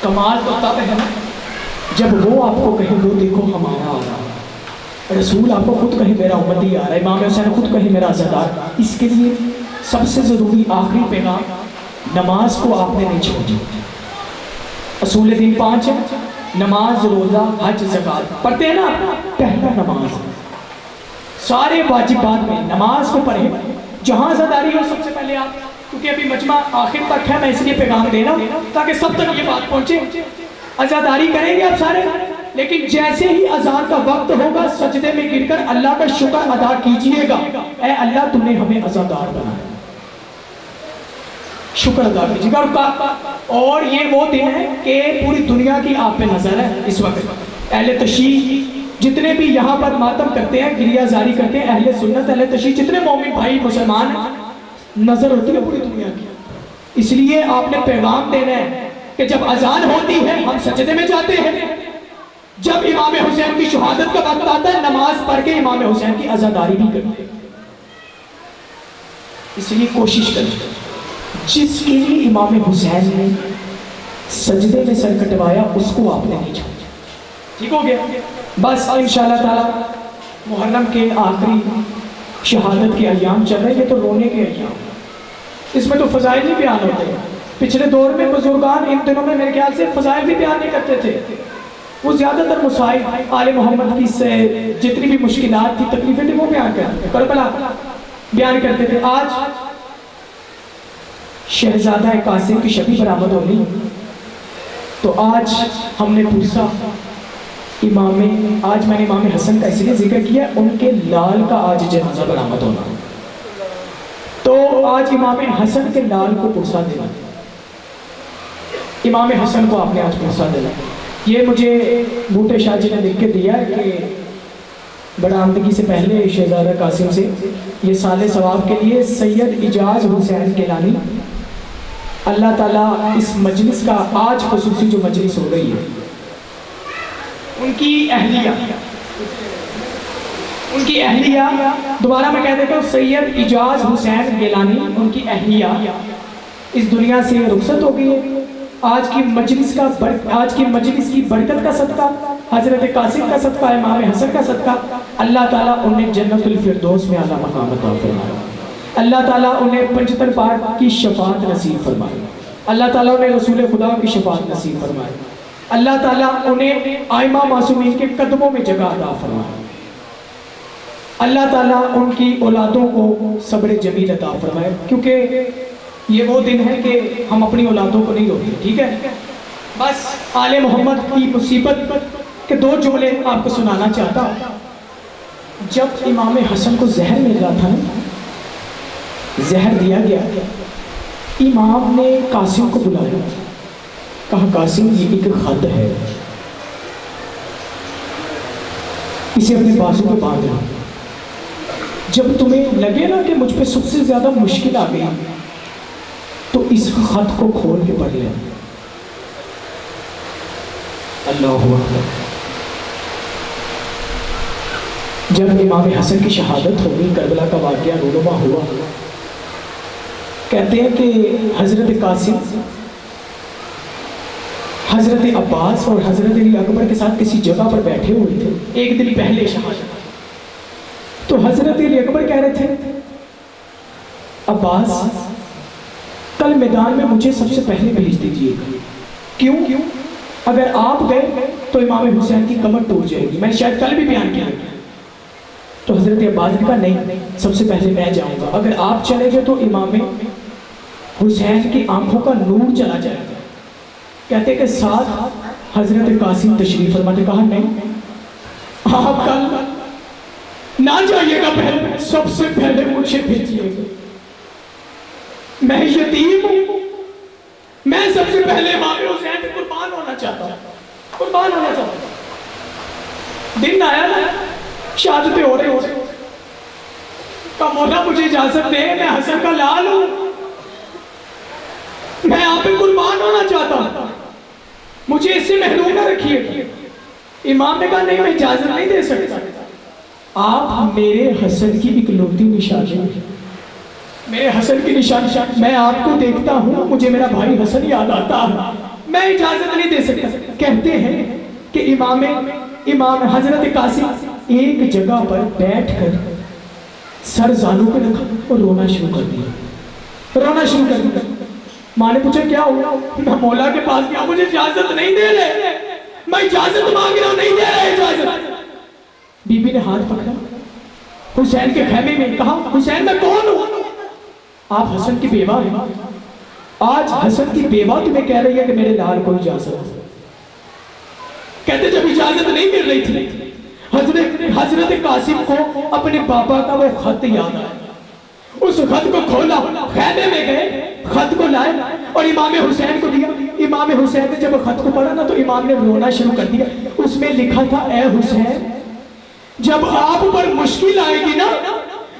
कमाल तो तब है ना जब वो आपको कहे वो देखो हमारा आ रहा है, रसूल आपको खुद कहे मेरा उम्मती आ रहा है, इमाम हुसैन खुद कहे मेरा आजादार। इसके लिए सबसे जरूरी आखिरी पैगाम, नमाज को आपने नहीं छोड़ी। असूल दीन 5 है, नमाज, रोजा, हज, ज़कात पढ़ते हैं ना, पहला नमाज। सारे वाजिबात में नमाज को पढ़े, जहां आज़ादारी हो सबसे पहले आप, क्योंकि अभी मजमा आखिर तक है, मैं इसलिए पैगाम दे रहा हूं ताकि सब तक ये बात पहुंचे। आज़ादारी करेंगे आप सारे, लेकिन जैसे ही अजान का वक्त होगा सजदे में गिरकर अल्लाह का शुक्र अदा कीजिएगा, ऐ अल्लाह तूने हमें आज़ादार बनाया, शुक्र अदा कीजिएगा। और ये वो दिन है कि पूरी दुनिया की आप पे नजर है इस वक्त। अहले तशरीह जितने भी यहाँ पर मातम करते हैं, गिरिया जारी करते हैं, अहले सुन्नत अहले तशरीह जितने मोमिन भाई मुसलमान नजर होती है पूरी दुनिया की। इसलिए आपने पैगाम देना है कि जब अजान होती है हम सजदे में जाते हैं, जब इमाम हुसैन की शहादत का वक्त आता है नमाज पढ़ के इमाम हुसैन की आज़ादारी भी करते हैं। इसलिए कोशिश करें, जिसके लिए इमाम हुसैन ने सजदे में सर कटवाया उसको आपने नहीं छोड़ा। ठीक हो गया बस। और इंशाअल्लाह ताला मुहर्रम के आखिरी शहादत के अय्याम चल रहे हैं, ये तो रोने के अय्याम, इसमें तो फजाइल भी बयान होते हैं। पिछले दौर में बुजुर्गान इन दिनों में मेरे ख्याल से फजाइल भी बयान नहीं करते थे, वो ज़्यादातर मुसाइब आले मोहम्मद की से जितनी भी मुश्किलात थी तकलीफें थी वो बयान करते थे, करबला बयान करते थे। आज शहजादा कासिम की शबी बरामद होगी, तो आज हमने पूछा आज मैंने इमाम हसन का इसलिए जिक्र किया, उनके लाल का आज जनाजा बरामद होना, तो आज इमाम हसन के लाल को पुरसा देना, इमाम हसन को आपने आज पुरसा देना। ये मुझे बूटे शाह जी ने लिख के दिया कि बरामदगी से पहले शहजादा कासिम से ये साले सवाब के लिए सैयद इजाज हुसैन गिलानी, अल्लाह ताला इस मजलिस का आज खुसूसी जो मजलिस हो रही है उनकी अहलिया दोबारा मैं कह देता हूँ, सैयद इजाज हुसैन गिलानी उनकी अहलिया इस दुनिया से रुखसत हो गई है। आज की मजलिस की बरकत का सदका, हजरत कासिम का सदका, इमाम हसन का सदका, अल्लाह ताला उन्हें जन्नतुल फिरदौस में आला मकाम अता फरमाए। अल्लाह ताला उन्हें पंचतर पाक की शफाअत नसीब फरमाए। अल्लाह ताला उन्हें रसूल खुदा की शफाअत नसीब फरमाए। अल्लाह ताला उन्हें आइमा मासूमीन के कदमों में जगह अता फरमाए। अल्लाह ताला उनकी औलादों को सब्र जमील अता फरमाए, क्योंकि ये वो दिन है कि हम अपनी औलादों को नहीं रोकते। ठीक है, बस आले मोहम्मद की मुसीबत के दो जुमले आपको सुनाना चाहता हूँ। जब इमाम हसन को जहर मिल रहा था ना, जहर दिया गया, इमाम ने कासिम को बुलाया, कहा कासिम ये एक खत है, इसे अपने बाजू पे बांध लो। जब तुम्हें लगे ना कि मुझ पे सबसे ज्यादा मुश्किल आ गई, तो इस खत को खोल के पढ़ ले। अल्लाह अकबर। जब इमाम हसन की शहादत हो गई, करबला का वाक़या रूनुमा हुआ, कहते हैं कि हजरत कासिम हजरत अब्बास और हजरत अली अकबर के साथ किसी जगह पर बैठे हुए थे एक दिन पहले शहादत। तो हजरत अली अकबर कह रहे थे, अब्बास कल मैदान में मुझे सबसे पहले भेज दीजिएगा। क्यों? अगर आप गए तो इमाम हुसैन की कमर टूट जाएगी। मैंने शायद कल भी बयान किया। तो हजरत अब्बास ने कहा नहीं, सबसे पहले मैं जाऊंगा। अगर आप चले गए तो इमाम हुसैन की आंखों का नूर चला जाएगा। कहते कि साथ हजरत कासिम तशरीफ फरमाते। कहा नहीं, आप कल ना जाइएगा, पहले सबसे पहले मुझे भेजिएगा। मैं यतीम हूं, मैं सबसे पहले इमाम हुसैन पे कुर्बान होना चाहता हूं, कुर्बान होना चाहता हूं। दिन आया ना, शहादतें हो रहे का मौला मुझे इजाजत दे, मैं हसन का लाल हूं, मैं आप पे कुर्बान होना चाहता हूं, मुझे इससे महरूम ना रखिए। इमाम ने कहा नहीं, मैं इजाजत नहीं दे सकता। आप मेरे हसन की इकलौती निशानी है, मेरे हसन की निशानी। मैं आपको देखता हूँ, मुझे मेरा भाई हसन याद आता है, मैं इजाजत नहीं दे सकता। कहते हैं कि इमाम हजरत कासिम एक जगह पर बैठकर सर जानू पे रखा और रोना शुरू कर दिया, रोना शुरू कर दिया। माँ ने पूछा क्या हुआ? मैं मौला के पास गया, मुझे इजाजत नहीं दे रहे, मैं इजाजत मांग रहा हूं, नहीं दे रहे इजाजत। बीबी ने हाथ पकड़ा, हुसैन के खेमे में, कहा हुसैन मैं कौन हूं? आप हसन की बेवा हैं। आज हसन की बेवा तुम्हें कह रही है कि मेरे लाल को इजाजत। कहते जब इजाजत नहीं मिल रही थी, हजरत कासिम को अपने पापा का वो खत याद आया। उस खत को खोला, खैमे में गए, खत को लाए और इमाम हुसैन को दिया। इमाम हुसैन ने जब खत को पढ़ा ना, तो इमाम ने रोना शुरू कर दिया। उसमें लिखा था, ए हुसैन जब आप पर मुश्किल आएगी ना,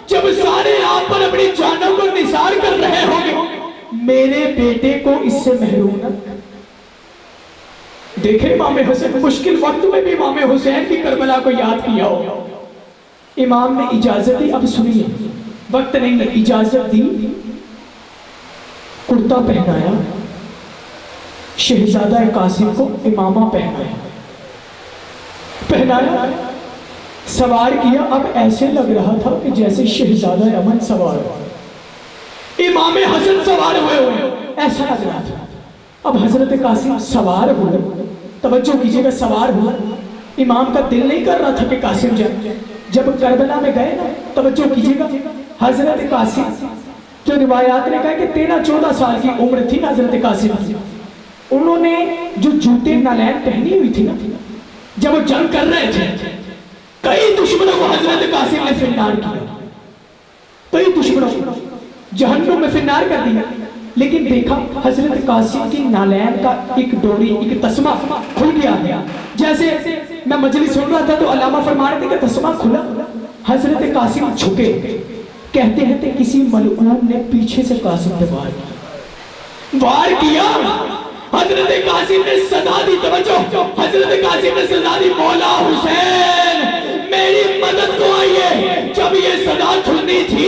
जब सारे आप पर अपनी जानों को निसार कर रहे होंगे, मेरे बेटे को इससे महरूम न। देखे इमाम हुसैन मुश्किल वक्त में भी इमाम हुसैन की करबला को याद किया हो। इमाम ने इजाजत दी, अब सुनिए, वक्त नहीं है, इजाजत दी, कुर्ता पहनाया, शहजादा कासिम को इमामा पहनाया, सवार किया। अब ऐसे लग रहा था कि जैसे शहजादा अमन सवार हो, इमाम हसन सवार हुए, ऐसा लग रहा था। अब हजरत कासिम सवार हुए, तवज्जो कीजिएगा, सवार हुआ। इमाम का दिल नहीं कर रहा था कि कासिम जाए। जब करबला में गए ना, तवज्जो कीजिएगा, हजरत कासिम, जो रिवायात ने कहा कि 13-14 साल की उम्र थी हजरत कासिम, उन्होंने जो जूते नालैन पहनी हुई थी ना, जब वो जंग कर रहे थे, कई दुश्मनों को हजरत कासिम ने फिन्नार किया, कई दुश्मनों को जहन्नुम में फिन्नार कर दिया। लेकिन देखा हजरत कासिम की नालैन का एक डोरी, एक तस्मा खुल गया। जैसे मैं मजलिस सुन रहा था तो अल्लामा फरमा रहे थे कि तस्मा खुला, हजरत कासिम झुके। कहते हैं कि किसी मलऊन ने पीछे से कासिम पे वार किया। हजरत कासिम ने सदा दी, तवज्जो, हजरत कासिम ने सदा दी, मौला हुसैन मेरी मदद को आइए। जब ये सदा सुननी थी,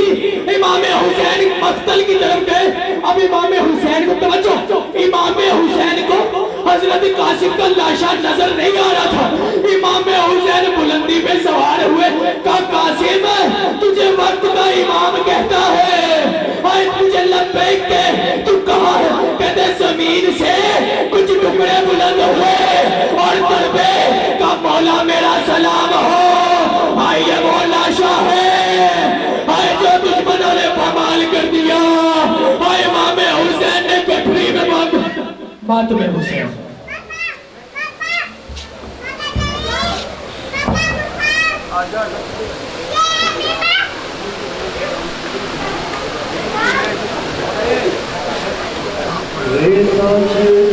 इमाम हुसैन मक्तल की तरफ गए अब इमाम हुसैन को तवज्जो, इमाम हुसैन को हजरत कासिम का लाशा नजर नहीं आ रहा था। इमाम हुसैन बुलंदी पे सवार हुए, का कासिम तुझे वक्त का इमाम कहता है, आए तुझे लब्बैक के, तू कहाँ है? कहते जमीन से कुछ टुकड़े बुलंद हुए और तलबे का मौला मेरा सलाम हो। भाई ये वो लाशा है आए जो दुश्मनों ने बवाल कर दिया। आए इमाम हुसैन ने गठरी में बात में हुसैन रेता से